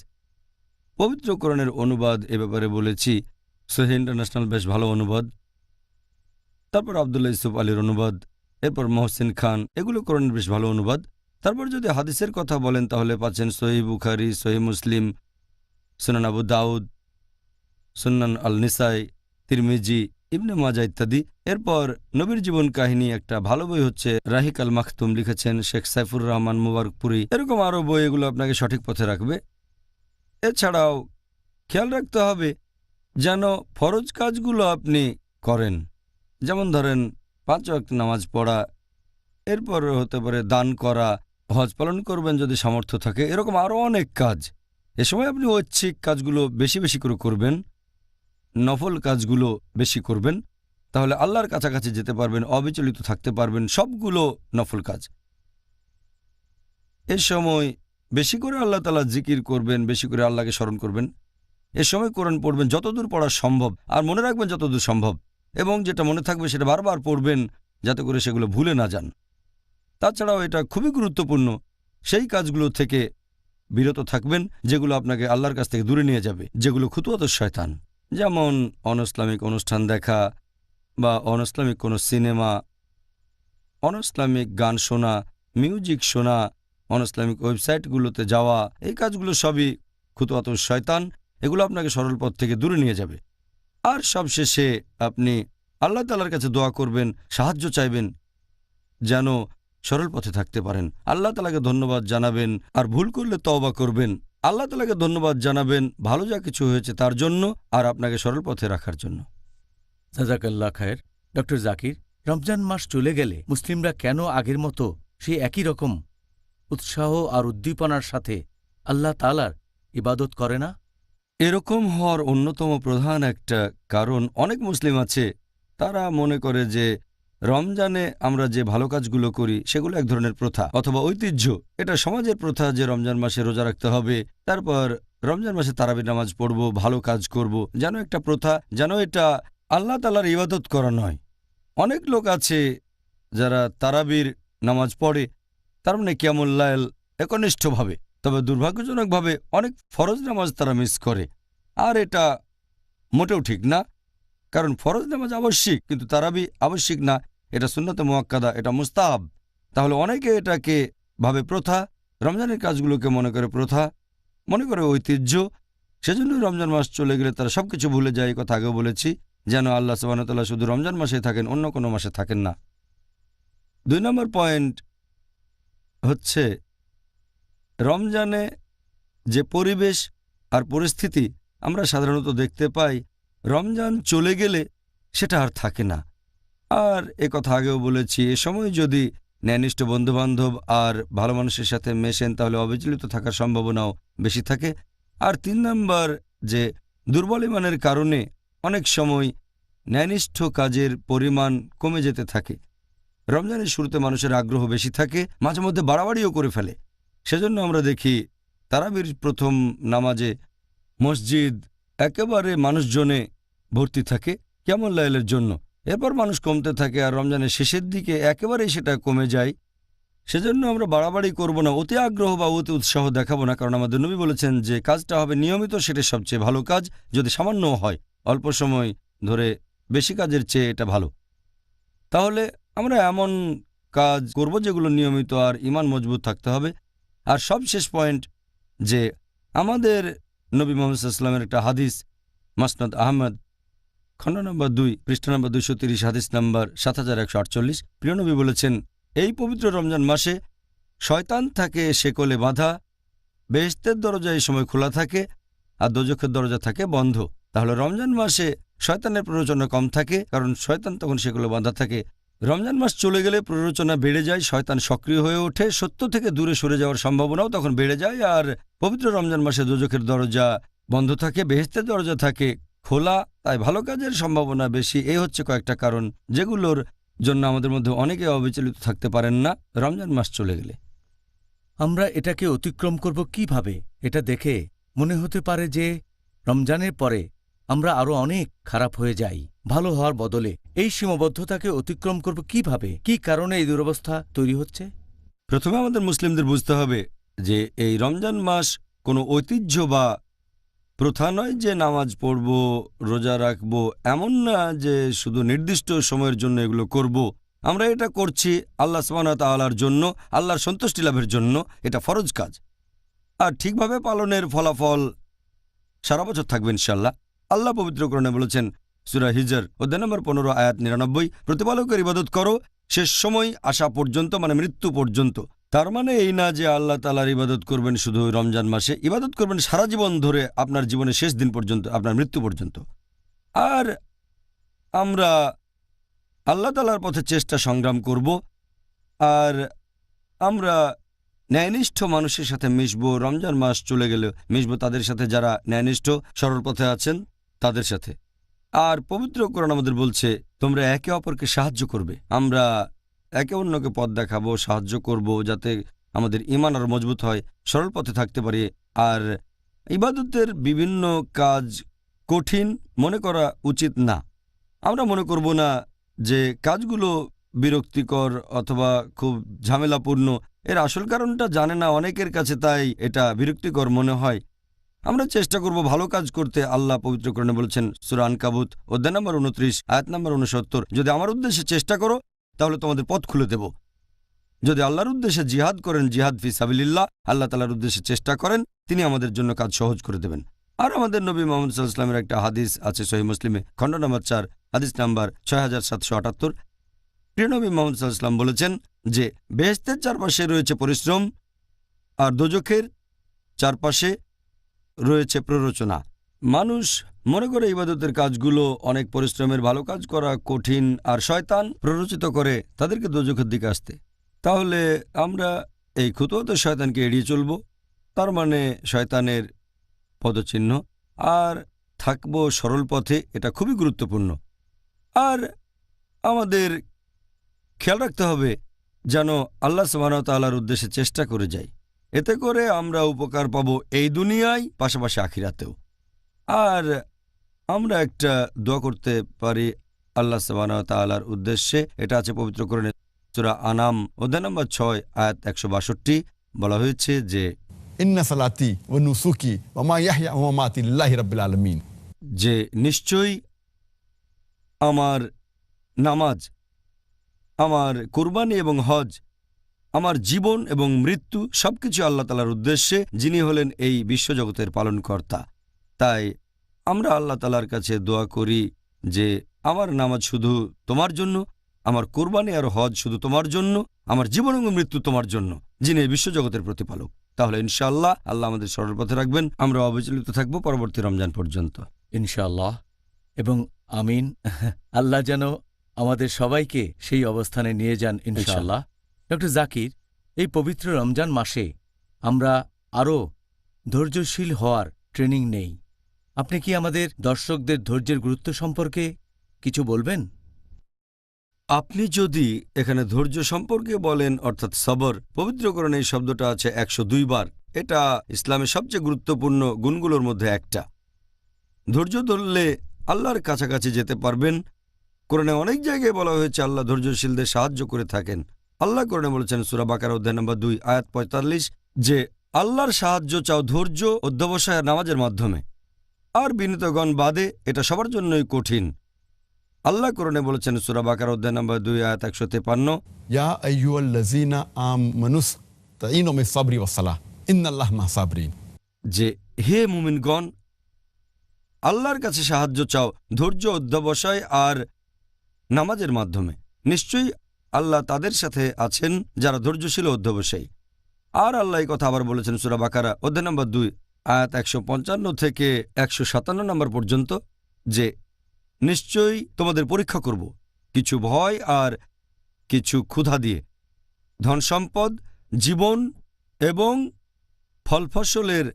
পবিত্র কোরআনের অনুবাদ এ ব্যাপারে বলেছি, সহিহ ইন্টারন্যাশনাল বেশ ভালো অনুবাদ। তারপর আবদুল্লাহ ইউসুফ আলীর অনুবাদ, এরপর মহসিন খান, এগুলো কোরআনের বেশ ভালো অনুবাদ। তারপর যদি হাদিসের কথা বলেন তাহলে পাচ্ছেন সহিহ বুখারী, সহিহ মুসলিম, সুনান আবু দাউদ, সুনান আল নিসাই, তিরমিজি, ইবনে মাজা ইত্যাদি। এরপর নবীর জীবন কাহিনী একটা ভালো বই হচ্ছে রাহিক আল মাখতুম, লিখেছেন শেখ সাইফুর রহমান মুবারকপুরি। এরকম আরও বই, এগুলো আপনাকে সঠিক পথে রাখবে। এছাড়াও খেয়াল রাখতে হবে যেন ফরজ কাজগুলো আপনি করেন, যেমন ধরেন 5 ওয়াক্ত নামাজ পড়া, এরপর হতে পারে দান করা, হজ পালন করবেন যদি সামর্থ্য থাকে, এরকম আরও অনেক কাজ। এ সময় আপনি ঐচ্ছিক কাজগুলো বেশি বেশি করে করবেন, নফল কাজগুলো বেশি করবেন, তাহলে আল্লাহর কাছাকাছি যেতে পারবেন, অবিচলিত থাকতে পারবেন। সবগুলো নফল কাজ। এ সময় বেশি করে আল্লাহ তাআলা জিকির করবেন, বেশি করে আল্লাহকে স্মরণ করবেন। এ সময় কোরআন পড়বেন যতদূর পড়া সম্ভব, আর মনে রাখবেন যতদূর সম্ভব, এবং যেটা মনে থাকবে সেটা বারবার পড়বেন যাতে করে সেগুলো ভুলে না যান। তাছাড়াও এটা খুবই গুরুত্বপূর্ণ, সেই কাজগুলো থেকে বিরত থাকবেন যেগুলো আপনাকে আল্লাহর কাছ থেকে দূরে নিয়ে যাবে, যেগুলো খুতুয়াতুশ শয়তান, যেমন অনইসলামিক অনুষ্ঠান দেখা বা অনইসলামিক কোনো সিনেমা, অনইসলামিক গান শোনা, মিউজিক শোনা, অনইসলামিক ওয়েবসাইটগুলোতে যাওয়া। এই কাজগুলো সবই খুতুয়াতুশ শয়তান, এগুলো আপনাকে সরল পথ থেকে দূরে নিয়ে যাবে। আর সবশেষে আপনি আল্লাহ তাআলার কাছে দোয়া করবেন, সাহায্য চাইবেন যেন সরল পথে থাকতে পারেন। আল্লাহ তাআলাকে ধন্যবাদ জানাবেন, আর ভুল করলে তওবা করবেন। আল্লাহ তাআলাকে ধন্যবাদ জানাবেন ভালো যা কিছু হয়েছে তার জন্য, আর আপনাকে সরল পথে রাখার জন্য। জাযাকাল্লাহ খায়ের। ডক্টর জাকির, রমজান মাস চলে গেলে মুসলিমরা কেন আগের মতো সেই একই রকম উৎসাহ আর উদ্দীপনার সাথে আল্লাহ তাআলার ইবাদত করে না? এরকম হওয়ার অন্যতম প্রধান একটা কারণ, অনেক মুসলিম আছে তারা মনে করে যে রমজানে আমরা যে ভালো কাজগুলো করি সেগুলো এক ধরনের প্রথা অথবা ঐতিহ্য। এটা সমাজের প্রথা যে রমজান মাসে রোজা রাখতে হবে, তারপর রমজান মাসে তারাবির নামাজ পড়ব, ভালো কাজ করব, যেন একটা প্রথা, যেন এটা আল্লাহ তাআলার ইবাদত করা নয়। অনেক লোক আছে যারা তারাবির নামাজ পড়ে, তার মানে কিয়ামুল লাইল একনিষ্ঠভাবে, তবে দুর্ভাগ্যজনকভাবে অনেক ফরজ নামাজ তারা মিস করে। আর এটা মোটেও ঠিক না, কারণ ফরজ নামাজ আবশ্যিক, কিন্তু তারাবি আবশ্যিক না, এটা সুন্নতে মুআক্কাদা, এটা মুস্তাহাব। তাহলে অনেকে এটাকে ভাবে প্রথা, রমজানের কাজগুলোকে মনে করে প্রথা, মনে করে ঐতিহ্য। সেজন্য রমজান মাস চলে গেলে তারা সবকিছু ভুলে যায়। এই কথা আগেও বলেছি, যেন আল্লাহ সুবহানাহু ওয়া তাআলা শুধু রমজান মাসে থাকেন, অন্য কোনো মাসে থাকেন না। 2 নম্বর পয়েন্ট হচ্ছে রমজানে যে পরিবেশ আর পরিস্থিতি আমরা সাধারণত দেখতে পাই, রমজান চলে গেলে সেটা আর থাকে না। আর কথা আগেও বলেছি, এ সময় যদি ন্যায়নিষ্ঠ বন্ধুবান্ধব আর ভালো মানুষের সাথে মেশেন তাহলে অবিচলিত থাকার সম্ভাবনাও বেশি থাকে। আর 3 নম্বর, যে দুর্বল ইমানের কারণে অনেক সময় ন্যায়নিষ্ঠ কাজের পরিমাণ কমে যেতে থাকে। রমজানের শুরুতে মানুষের আগ্রহ বেশি থাকে, মাঝে মধ্যে বাড়াবাড়িও করে ফেলে। সেজন্য আমরা দেখি তারাবির প্রথম নামাজে মসজিদ একেবারে মানুষজনে ভর্তি থাকে কিয়ামুল লাইলের জন্য। এরপর মানুষ কমতে থাকে, আর রমজানের শেষের দিকে একেবারেই সেটা কমে যায়। সেজন্য আমরা বাড়াবাড়ি করব না, অতি আগ্রহ বা অতি উৎসাহ দেখাবো না, কারণ আমাদের নবী বলেছেন যে কাজটা হবে নিয়মিত সেটা সবচেয়ে ভালো কাজ। যদি সামান্যও হয়, অল্প সময় ধরে বেশি কাজের চেয়ে এটা ভালো। তাহলে আমরা এমন কাজ করব যেগুলো নিয়মিত, আর ঈমান মজবুত থাকতে হবে। আর সবশেষ পয়েন্ট, যে আমাদের নবী মুহাম্মদ সাল্লাল্লাহু আলাইহি ওয়াসাল্লামের একটা হাদিস, মাসনাদ আহমদ, খণ্ড নম্বর 2, পৃষ্ঠা নম্বর 230, হাদিস নম্বর 7148। প্রিয় নবী বলেছেন, এই পবিত্র রমজান মাসে শয়তান থাকে শেকলে বাঁধা, বেহেশতের দরজা এই সময় খোলা থাকে, আর দোজখের দরজা থাকে বন্ধ। তাহলে রমজান মাসে শয়তানের প্ররোচনা কম থাকে, কারণ শয়তান তখন শেকলে বাঁধা থাকে। রমজান মাস চলে গেলে প্ররোচনা বেড়ে যায়, শয়তান সক্রিয় হয়ে ওঠে, সত্য থেকে দূরে সরে যাওয়ার সম্ভাবনাও তখন বেড়ে যায়। আর পবিত্র রমজান মাসে দোজখের দরজা বন্ধ থাকে, বেহেশতের দরজা থাকে খোলা, তাই ভালো কাজের সম্ভাবনা বেশি। এই হচ্ছে কয়েকটা কারণ যেগুলোর জন্য আমাদের মধ্যে অনেকে অবিচলিত থাকতে পারেন না রমজান মাস চলে গেলে। আমরা এটাকে অতিক্রম করব কিভাবে? এটা দেখে মনে হতে পারে যে রমজানের পরে আমরা আরও অনেক খারাপ হয়ে যাই ভালো হওয়ার বদলে। এই সীমাবদ্ধতাকে অতিক্রম করব কিভাবে? কি কারণে এই দুরবস্থা তৈরি হচ্ছে? প্রথমে আমাদের মুসলিমদের বুঝতে হবে যে এই রমজান মাস কোনো ঐতিহ্য বা প্রথা নয় যে নামাজ পড়ব, রোজা রাখব, এমন না যে শুধু নির্দিষ্ট সময়ের জন্য এগুলো করব। আমরা এটা করছি আল্লাহ সুবহানাহু ওয়া তাআলার জন্য, আল্লাহর সন্তুষ্টি লাভের জন্য। এটা ফরজ কাজ, আর ঠিকভাবে পালনের ফলাফল সারা বছর থাকবে ইনশাআল্লাহ। আল্লাহ পবিত্র কোরআনে বলেছেন, সূরা হিজর অধ্যায় নম্বর 15 আয়াত 99, প্রতিপালকের ইবাদত করো শেষ সময় আসা পর্যন্ত, মানে মৃত্যু পর্যন্ত। তার মানে এই না যে আল্লাহ তাআলার ইবাদত করবেন শুধু রমজান মাসে, ইবাদত করবেন সারা জীবন ধরে, আপনার জীবনের শেষ দিন পর্যন্ত, আপনার মৃত্যু পর্যন্ত। আর আমরা আল্লাহ তাআলার পথে চেষ্টা সংগ্রাম করব, আর আমরা ন্যায়নিষ্ঠ মানুষের সাথে মিশব। রমজান মাস চলে গেলে মিশব তাদের সাথে যারা ন্যায়নিষ্ঠ সরল পথে আছেন, তাদের সাথে। আর পবিত্র কোরআন আমাদের বলছে তোমরা একে অপরকে সাহায্য করবে। আমরা একে অন্যকে পথ দেখাবো, সাহায্য করব, যাতে আমাদের ঈমান আরও মজবুত হয়, সরল পথে থাকতে পারি। আর ইবাদতের বিভিন্ন কাজ কঠিন মনে করা উচিত না। আমরা মনে করব না যে কাজগুলো বিরক্তিকর অথবা খুব ঝামেলাপূর্ণ। এর আসল কারণটা জানে না অনেকের কাছে, তাই এটা বিরক্তিকর মনে হয়। আমরা চেষ্টা করব ভালো কাজ করতে। আল্লাহ পবিত্র কোরআনে বলেছেন সূরা আনকাবুত অধ্যায় নম্বর 29 আয়াত নম্বর 69, যদি আমার উদ্দেশ্যে চেষ্টা করো তাহলে তোমাদের পথ খুলে দেব। যদি আল্লাহর উদ্দেশ্যে জিহাদ করেন, জিহাদ ফি সাবিলিল্লাহ, আল্লাহ তাআলার উদ্দেশ্যে চেষ্টা করেন, তিনি আমাদের জন্য কাজ সহজ করে দেবেন। আর আমাদের নবী মুহাম্মদ সাল্লাল্লাহু আলাইহি ওয়াসাল্লামের একটা হাদিস আছে সহিহ মুসলিমে, খণ্ড নম্বর 4 হাদিস নাম্বার 6778। প্রিয় নবী মুহাম্মদ সাল্লাল্লাহু আলাইহি ওয়াসাল্লাম বলেছেন যে বেহেশতের চারপাশে রয়েছে পরিশ্রম, আর দোজখের চারপাশে রয়েছে প্ররোচনা। মানুষ মনে করে ইবাদতের কাজগুলো অনেক পরিশ্রমের, ভালো কাজ করা কঠিন, আর শয়তান প্ররোচিত করে তাদেরকে দোজখের দিকে আসতে। তাহলে আমরা এই খুতুওয়াত শয়তানকে এড়িয়ে চলব, তার মানে শয়তানের পদচিহ্ন, আর থাকব সরল পথে। এটা খুবই গুরুত্বপূর্ণ। আর আমাদের খেয়াল রাখতে হবে যেন আল্লাহ সুবহানাহু ওয়া তাআলার উদ্দেশ্যে চেষ্টা করে যাই। এতে করে আমরা উপকার পাবো এই দুনিয়ায়, পাশাপাশি আখিরাতেও। আর আমরা একটা দোয়া করতে পারি আল্লাহ সুবহানাহু ওয়া তাআলার উদ্দেশ্যে। এটা আছে পবিত্র কোরআনে সূরা আনাম অধ্যায় নম্বর 6 আয়াত 162। বলা হয়েছে যে ইন্না সালাতি ওয়া নুসুকি ওয়া মা ইয়াহইয়া ওয়া মামাতি লিল্লাহি রাব্বিল আলামিন, যে নিশ্চয়ই আমার নামাজ, আমার কুরবানি এবং হজ, আমার জীবন এবং মৃত্যু সবকিছু আল্লাহ তাআলার উদ্দেশ্যে, যিনি হলেন এই বিশ্বজগতের পালনকর্তা। তাই আমরা আল্লাহ তাআলার কাছে দোয়া করি যে আমার নামাজ শুধু তোমার জন্য, আমার কুরবানি আর হজ শুধু তোমার জন্য, আমার জীবন এবং মৃত্যু তোমার জন্য, যিনি এই বিশ্বজগতের প্রতিপালক। তাহলে ইনশাআল্লাহ আল্লাহ আমাদের সরল পথে রাখবেন, আমরা অবিচলিত থাকব পরবর্তী রমজান পর্যন্ত ইনশাআল্লাহ এবং আমিন। আল্লাহ যেন আমাদের সবাইকে সেই অবস্থানে নিয়ে যান ইনশাআল্লাহ। ডক্টর জাকির, এই পবিত্র রমজান মাসে আমরা আরও ধৈর্যশীল হওয়ার ট্রেনিং নেই। আপনি কি আমাদের দর্শকদের ধৈর্যের গুরুত্ব সম্পর্কে কিছু বলবেন? আপনি যদি এখানে ধৈর্য সম্পর্কে বলেন, অর্থাৎ সবর, পবিত্র কোরআনে এই শব্দটা আছে 102 বার। এটা ইসলামের সবচেয়ে গুরুত্বপূর্ণ গুণগুলোর মধ্যে একটা। ধৈর্য ধরলে আল্লাহর কাছাকাছি যেতে পারবেন। কোরআনে অনেক জায়গায় বলা হয়েছে আল্লাহ ধৈর্যশীলদের সাহায্য করে থাকেন। আল্লাহ কোরআনে বলেছেন সূরা বাকারা অধ্যায় নম্বর 2 আয়াত 45 যে আল্লাহর সাহায্য চাও ধৈর্য, অধ্যবসায়, নামাজের মাধ্যমে। আর বিনীতগণ বাদে এটা সবার জন্যই কঠিন। আল্লাহ কোরআনে বলেছেন সূরা বাকারা অধ্যায় নম্বর 2 আয়াত 153, ইয়া আইয়ুহাল্লাযীনা আমানুস তাঈনু বিস সাবরি ওয়াস সালাহ ইন্নাল্লাহা মা'আস সাবরিন, যে হে মুমিনগণ, আল্লাহর কাছে সাহায্য চাও ধৈর্য, অধ্যবসায় আর নামাজের মাধ্যমে। নিশ্চয়ই আল্লাহ তাদের সাথে আছেন যারা ধৈর্যশীল ও অধ্যবসায়ী। আর আল্লাহ এই কথা আবার বলেছেন সূরা বাকারা অধ্যায় নম্বর 2 আয়াত 155 থেকে 157 নম্বর পর্যন্ত যে নিশ্চয়ই তোমাদের পরীক্ষা করব কিছু ভয় আর কিছু ক্ষুধা দিয়ে, ধন সম্পদ, জীবন এবং ফলফসলের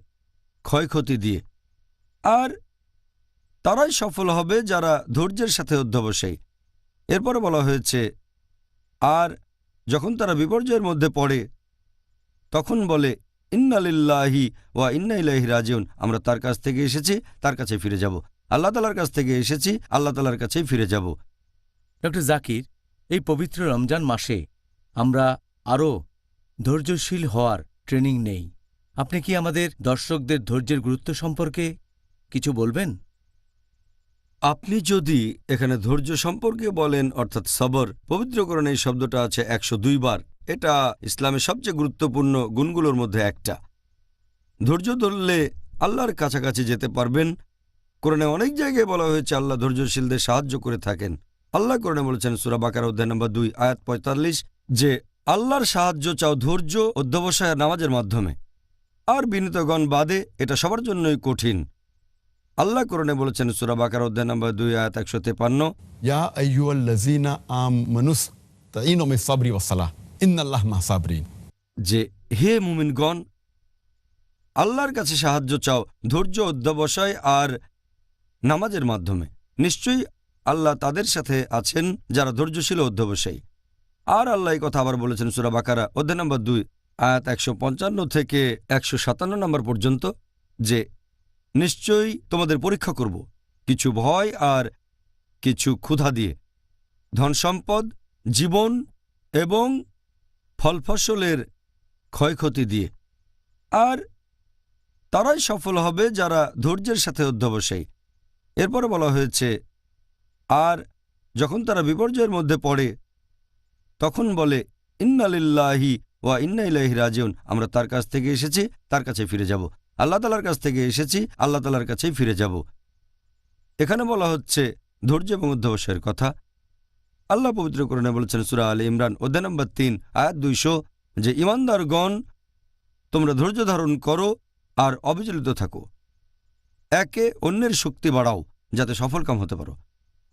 ক্ষয়ক্ষতি দিয়ে। আর তারাই সফল হবে যারা ধৈর্যের সাথে অধ্যবসায়ী। এরপরে বলা হয়েছে আর যখন তারা বিপর্যয়ের মধ্যে পড়ে তখন বলে ইন্না লিল্লাহি ওয়া ইন্না ইলাইহি রাজিউন, আমরা তার কাছ থেকে এসেছি, তার কাছে ফিরে যাব। আল্লাহ তাআলার কাছ থেকে এসেছি, আল্লাহ তাআলার কাছেই ফিরে যাব। ডক্টর জাকির, এই পবিত্র রমজান মাসে আমরা আরও ধৈর্যশীল হওয়ার ট্রেনিং নেই। আপনি কি আমাদের দর্শকদের ধৈর্যের গুরুত্ব সম্পর্কে কিছু বলবেন? আপনি যদি এখানে ধৈর্য সম্পর্কে বলেন, অর্থাৎ সবর, পবিত্র কোরআনে এই শব্দটা আছে 102 বার। এটা ইসলামের সবচেয়ে গুরুত্বপূর্ণ গুণগুলোর মধ্যে একটা। ধৈর্য ধরলে আল্লাহর কাছাকাছি যেতে পারবেন। কোরআনে অনেক জায়গায় বলা হয়েছে আল্লাহ ধৈর্যশীলদের সাহায্য করে থাকেন। আল্লাহ কোরআনে বলেছেন সূরা বাকারা অধ্যায় নম্বর 2 আয়াত 45 যে আল্লাহর সাহায্য চাও ধৈর্য অধ্যবসায় নামাজের মাধ্যমে, আর বিনীতগণ বাদে এটা সবার জন্যই কঠিন। আল্লাহ কোরআনে বলেছেন সূরা বাকারা অধ্যায় নম্বর 2 আয়াত 153 ইয়া আইয়ুহাল্লাযীনা আমানুস তাঈনু বিস-সাবরি ওয়াস-সালাহ ইন্নাল্লাহা মা'আস-সাবিরিন, যে হে মুমিনগণ, আল্লাহর কাছে সাহায্য চাও ধৈর্য অধ্যবসায় আর নামাজের মাধ্যমে, নিশ্চয়ই আল্লাহ তাদের সাথে আছেন যারা ধৈর্যশীল ও অধ্যবসায়ী। আর আল্লাহ এই কথা আবার বলেছেন সূরা বাকারা অধ্যায় নম্বর 2 আয়াত 155 থেকে 157 নম্বর পর্যন্ত যে নিশ্চয়ই তোমাদের পরীক্ষা করব কিছু ভয় আর কিছু ক্ষুধা দিয়ে, ধন সম্পদ, জীবন এবং ফলফসলের ক্ষয়ক্ষতি দিয়ে, আর তারাই সফল হবে যারা ধৈর্যের সাথে অধ্যবসায়ী। এরপরে বলা হয়েছে আর যখন তারা বিপর্যয়ের মধ্যে পড়ে তখন বলে ইন্না লিল্লাহি ওয়া ইন্না ইলাইহি রাজিউন, আমরা তার কাছ থেকে এসেছি, তার কাছে ফিরে যাব। আল্লাহ তাআলার কাছ থেকে এসেছি, আল্লাহ তাআলার কাছেই ফিরে যাব। এখানে বলা হচ্ছে ধৈর্য এবং অধ্যবসায়ের কথা। আল্লাহ পবিত্র কোরআনে বলেছেন সূরা আলে ইমরান অধ্যায় নম্বর 3 আয়াত 200 যে ঈমানদারগণ তোমরা ধৈর্য ধারণ করো আর অবিচলিত থাকো, একে অন্যের শক্তি বাড়াও যাতে সফলকাম হতে পারো।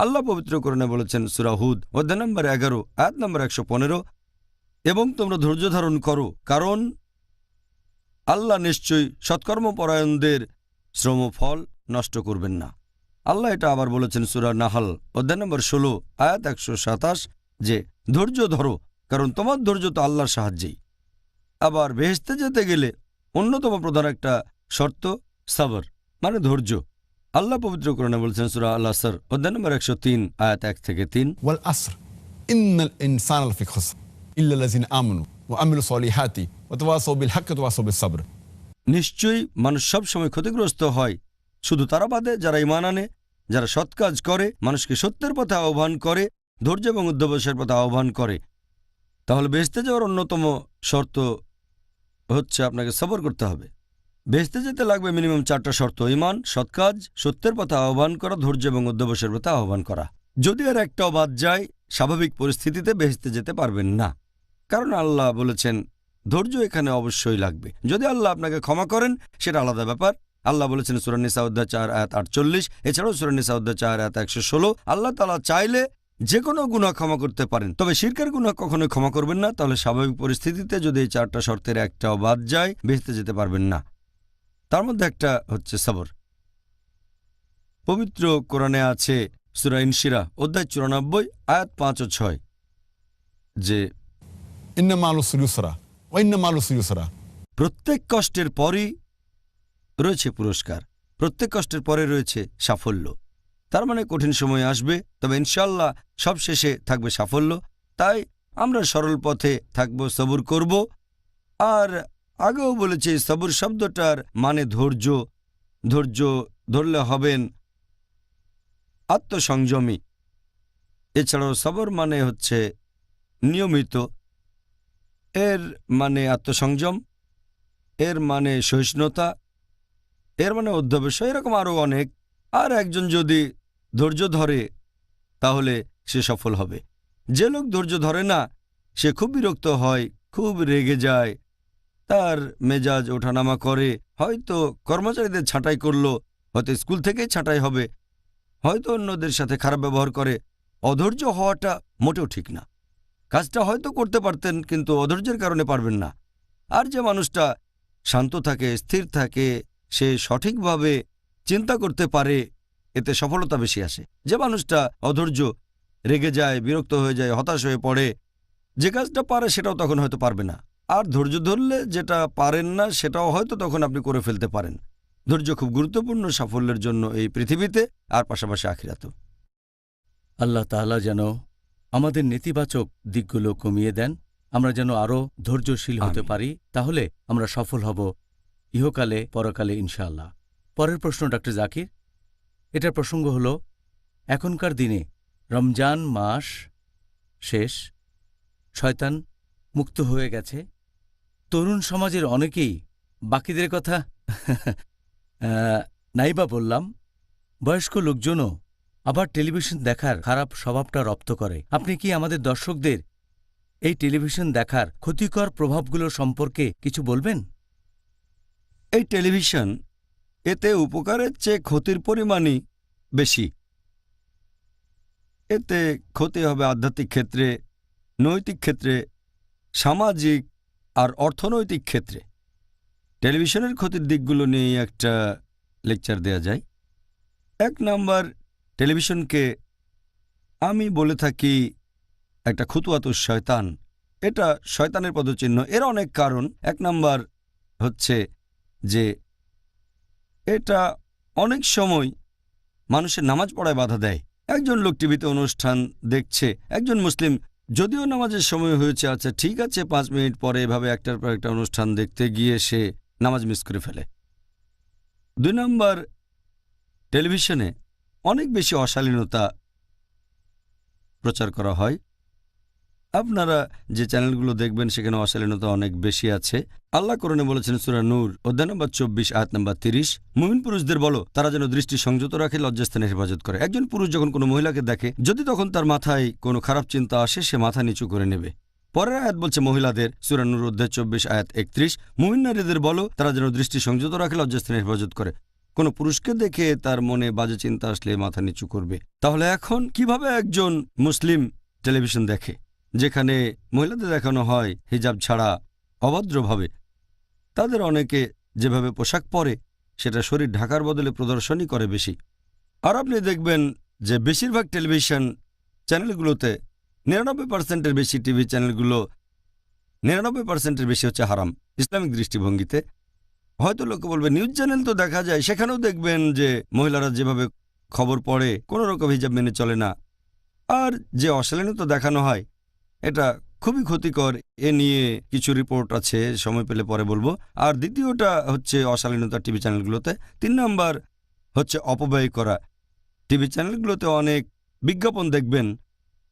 আল্লাহ পবিত্র কোরআনে বলেছেন সূরা হুদ অধ্যায় নম্বর 11 আয়াত নম্বর 115 এবং তোমরা ধৈর্য ধারণ করো কারণ আল্লাহ নিশ্চয়ই সৎকর্মপরায়ণদের শ্রমফল নষ্ট করবেন না। আল্লাহ এটা আবার বলেছেন সূরা নাহল অধ্যায় নম্বর 16 আয়াত 127 যে ধৈর্য ধরো কারণ তোমার ধৈর্য তো আল্লাহর সাহায্যেই। আবার বেহেশতে যেতে গেলে অন্যতম প্রধান একটা শর্ত সবর মানে ধৈর্য। আল্লাহ পবিত্র কোরআনে বলেছেন সূরা আল আসর অধ্যায় নম্বর 103 আয়াত 1 থেকে 3 ওয়াল আসর ইন্নাল ইনসানা লাফি খুসর ইল্লাল্লাযিনা আমানু ওয়া আমিলুস সলিহাতি ওয়া তাওয়াসাউ বিল হাক্কি ওয়া তাওয়াসাউ বিস সাবর, নিশ্চয়ই মানুষ সব সময় ক্ষতিগ্রস্ত হয়, শুধু তারা বাদে যারা ঈমান আনে, যারা সৎ কাজ করে, মানুষকে সত্যের পথে আহ্বান করে, ধৈর্য এবং অধ্যবসায়ের পথে আহ্বান করে। তাহলে বেহেশতে যাওয়ার অন্যতম শর্ত হচ্ছে আপনাকে সবর করতে হবে। বেহেশতে যেতে লাগবে মিনিমাম 4টা শর্ত: ঈমান, সৎ কাজ, সত্যের পথে আহ্বান করা, ধৈর্য এবং অধ্যবসায়ের পথে আহ্বান করা। যদি আর একটাও বাদ যায় স্বাভাবিক পরিস্থিতিতে বেহেশতে যেতে পারবেন না, কারণ আল্লাহ বলেছেন ধৈর্য এখানে অবশ্যই লাগবে। যদি আল্লাহ আপনাকে ক্ষমা করেন সেটা আলাদা ব্যাপার। আল্লাহ বলেছেন সূরা নিসা অধ্যায় 4 আয়াত 48, এছাড়াও সূরা নিসা অধ্যায় 4 আয়াত 116 আল্লাহ তাআলা চাইলে যে কোনো গুনাহ ক্ষমা করতে পারেন, তবে শিরকের গুনাহ কখনোই ক্ষমা করবেন না। তাহলে স্বাভাবিক পরিস্থিতিতে যদি এই 4টা শর্তের একটাও বাদ যায় বেহেশতে যেতে পারবেন না। তার মধ্যে একটা হচ্ছে সবর। পবিত্র কোরআনে আছে সূরা ইনশিরাহ অধ্যায় 94 আয়াত 5 ও 6 যে ইন্না মা'আল উসরি ইউসরা ওয়া ইন্না মা'আল উসরি ইউসরা, প্রত্যেক কষ্টের পরই রয়েছে পুরস্কার, প্রত্যেক কষ্টের পরে রয়েছে সাফল্য। তার মানে কঠিন সময় আসবে, তবে ইনশাআল্লাহ সব শেষে থাকবে সাফল্য। তাই আমরা সরল পথে থাকব, সবর করব। আর আগেও বলেছি সবর শব্দটার মানে ধৈর্য। ধৈর্য ধরলে হবেন আত্মসংযমী। এছাড়াও সবর মানে হচ্ছে নিয়মিত, এর মানে আত্মসংযম, এর মানে সহিষ্ণুতা, এর মানে অধ্যবসায়, এরকম আরও অনেক। আর একজন যদি ধৈর্য ধরে তাহলে সে সফল হবে। যে লোক ধৈর্য ধরে না সে খুব বিরক্ত হয়, খুব রেগে যায়, তার মেজাজ ওঠানামা করে, হয়তো কর্মচারীদের ছাঁটাই করলো, হয়তো স্কুল থেকেই ছাঁটাই হবে, হয়তো অন্যদের সাথে খারাপ ব্যবহার করে। অধৈর্য হওয়াটা মোটেও ঠিক না। কাজটা হয়তো করতে পারতেন কিন্তু অধৈর্যের কারণে পারবেন না। আর যে মানুষটা শান্ত থাকে, স্থির থাকে, সে সঠিকভাবে চিন্তা করতে পারে, এতে সফলতা বেশি আসে। যে মানুষটা অধৈর্য, রেগে যায়, বিরক্ত হয়ে যায়, হতাশ হয়ে পড়ে, যে কাজটা পারে সেটাও তখন হয়তো পারবে না। আর ধৈর্য ধরলে যেটা পারেন না সেটাও হয়তো তখন আপনি করে ফেলতে পারেন। ধৈর্য খুব গুরুত্বপূর্ণ সাফল্যের জন্য এই পৃথিবীতে আর পাশাপাশি আখিরাতেও। আল্লাহ তাআলা যেন আমাদের নেতিবাচক দিকগুলো কমিয়ে দেন, আমরা যেন আরও ধৈর্যশীল হতে আমিন। পারি, তাহলে আমরা সফল হব ইহকালে পরকালে ইনশাআল্লাহ। পরের প্রশ্ন ডক্টর জাকির, এটার প্রসঙ্গ হল এখনকার দিনে রমজান মাস শেষ, শয়তান মুক্ত হয়ে গেছে, তরুণ সমাজের অনেকেই, বাকিদের কথা নাইবা বললাম, বয়স্ক লোকজনও আবার টেলিভিশন দেখার খারাপ স্বভাবটা রপ্ত করে। আপনি কি আমাদের দর্শকদের এই টেলিভিশন দেখার ক্ষতিকর প্রভাবগুলো সম্পর্কে কিছু বলবেন? এই টেলিভিশন, এতে উপকারের চেয়ে ক্ষতির পরিমাণই বেশি। এতে ক্ষতি হবে আধ্যাত্মিক ক্ষেত্রে, নৈতিক ক্ষেত্রে, সামাজিক আর অর্থনৈতিক ক্ষেত্রে। টেলিভিশনের ক্ষতির দিকগুলো নিয়ে একটা লেকচার দেয়া যায়। 1 নাম্বার, টেলিভিশনকে আমি বলে থাকি একটা খুতুয়াতুশ শয়তান। এটা শয়তানের পদচিহ্ন। এর অনেক কারণ। 1 নাম্বার হচ্ছে যে এটা অনেক সময় মানুষের নামাজ পড়ায় বাধা দেয়। একজন লোক টিভিতে অনুষ্ঠান দেখছে, একজন মুসলিম, যদিও নামাজের সময় হয়েছে, আচ্ছা ঠিক আছে 5 মিনিট পরে এভাবে একটার পর একটা অনুষ্ঠান দেখতে গিয়ে সে নামাজ মিস করে ফেলে। 2 নম্বর, টেলিভিশনে অনেক বেশি অশালীনতা প্রচার করা হয়। আপনারা যে চ্যানেলগুলো দেখবেন সেখানে অশালীনতা অনেক বেশি আছে। আল্লাহ কোরআনে বলেছেন সূরা নূর অধ্যায় নম্বর 24 আয়াত নম্বর 30, মুমিন পুরুষদের বলো তারা যেন দৃষ্টি সংযত রাখে, লজ্জাস্থানের হেফাজত করে। একজন পুরুষ যখন কোনো মহিলাকে দেখে, যদি তখন তার মাথায় কোনো খারাপ চিন্তা আসে, সে মাথা নিচু করে নেবে। পরের আয়াত বলছে মহিলাদের, সূরা নূর অধ্যায় 24 আয়াত 31, মুমিন নারীদের বলো তারা যেন দৃষ্টি সংযত রাখে, লজ্জাস্থানের হেফাজত করে। কোনো পুরুষকে দেখে তার মনে বাজে চিন্তা আসলে মাথা নিচু করবে। তাহলে এখন কিভাবে একজন মুসলিম টেলিভিশন দেখে যেখানে মহিলাদের দেখানো হয় হিজাব ছাড়া অভদ্রভাবে? তাদের অনেকে যেভাবে পোশাক পরে সেটা শরীর ঢাকার বদলে প্রদর্শনই করে বেশি। আর আপনি দেখবেন যে বেশিরভাগ টেলিভিশন চ্যানেলগুলোতে 99%-এর বেশি টিভি চ্যানেলগুলো 99%-এর বেশি হচ্ছে হারাম ইসলামিক দৃষ্টিভঙ্গিতে। হয়তো লোকে বলবে নিউজ চ্যানেল তো দেখা যায়, সেখানেও দেখবেন যে মহিলারা যেভাবে খবর পড়ে কোনো রকম হিজাব মেনে চলে না। আর যে অশালীনতা দেখানো হয় এটা খুবই ক্ষতিকর। এ নিয়ে কিছু রিপোর্ট আছে, সময় পেলে পরে বলবো। আর দ্বিতীয়টা হচ্ছে অশালীনতা টিভি চ্যানেলগুলোতে। 3 নাম্বার হচ্ছে অপব্যয় করা। টিভি চ্যানেলগুলোতে অনেক বিজ্ঞাপন দেখবেন,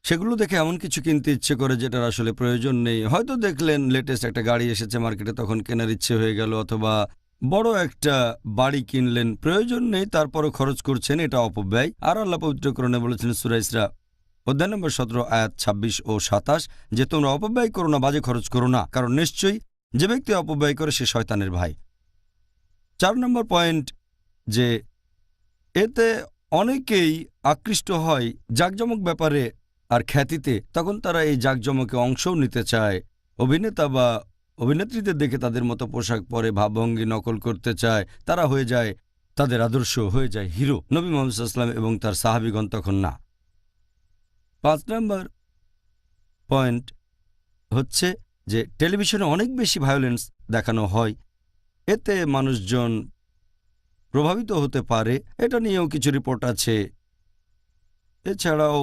সেগুলো দেখে এমন কিছু কিনতে ইচ্ছে করে যেটার আসলে প্রয়োজন নেই। হয়তো দেখলেন লেটেস্ট একটা গাড়ি এসেছে মার্কেটে, তখন কেনার ইচ্ছে হয়ে গেল, অথবা বড় একটা বাড়ি কিনলেন, প্রয়োজন নেই তারপরও খরচ করছেন, এটা অপব্যয়। আর আল্লাহ পবিত্রকরণে বলেছেন সূরা ইসরা অধ্যায় নম্বর 17 আয়াত 26 ও 27 যে তোমরা অপব্যয় করো না, বাজে খরচ করো না, কারণ নিশ্চয়ই যে ব্যক্তি অপব্যয় করে সে শয়তানের ভাই। 4 নম্বর পয়েন্ট, যে এতে অনেকেই আকৃষ্ট হয় জাঁকজমক ব্যাপারে আর খ্যাতিতে, তখন তারা এই জাঁকজমকে অংশও নিতে চায়। অভিনেতা বা অভিনেত্রীদের দেখে তাদের মতো পোশাক পরে ভাবভঙ্গি নকল করতে চায়, তারা হয়ে যায়, তাদের আদর্শ হয়ে যায় হিরো। নবী মুহাম্মদ সাল্লাল্লাহু আলাইহি ওয়াসাল্লাম এবং তার সাহাবীগণ তখন না। 5 নম্বর পয়েন্ট হচ্ছে যে টেলিভিশনে অনেক বেশি ভায়োলেন্স দেখানো হয়, এতে মানুষজন প্রভাবিত হতে পারে। এটা নিয়েও কিছু রিপোর্ট আছে। এছাড়াও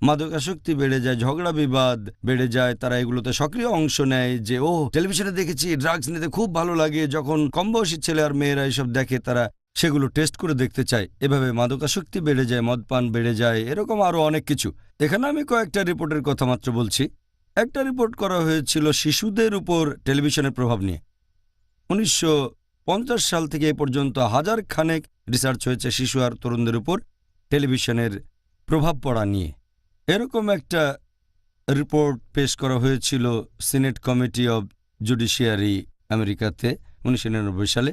মাদকাসক্তি বেড়ে যায়, ঝগড়া বিবাদ বেড়ে যায়, তারা এগুলোতে সক্রিয় অংশ নেয়। যে ও টেলিভিশনে দেখেছি ড্রাগস নিতে খুব ভালো লাগে, যখন কম বয়সী ছেলে আর মেয়েরা এসব দেখে তারা সেগুলো টেস্ট করে দেখতে চায়। এভাবে মাদকাসক্তি বেড়ে যায়, মদপান বেড়ে যায়, এরকম আরও অনেক কিছু। এখানে আমি কয়েকটা রিপোর্টের কথা মাত্র বলছি। একটা রিপোর্ট করা হয়েছিল শিশুদের উপর টেলিভিশনের প্রভাব নিয়ে। 1950 সাল থেকে এ পর্যন্ত হাজার খানেক রিসার্চ হয়েছে শিশু আর তরুণদের উপর টেলিভিশনের প্রভাব পড়া নিয়ে। এরকম একটা রিপোর্ট পেশ করা হয়েছিল সিনেট কমিটি অব জুডিশিয়ারি আমেরিকাতে 1999 সালে।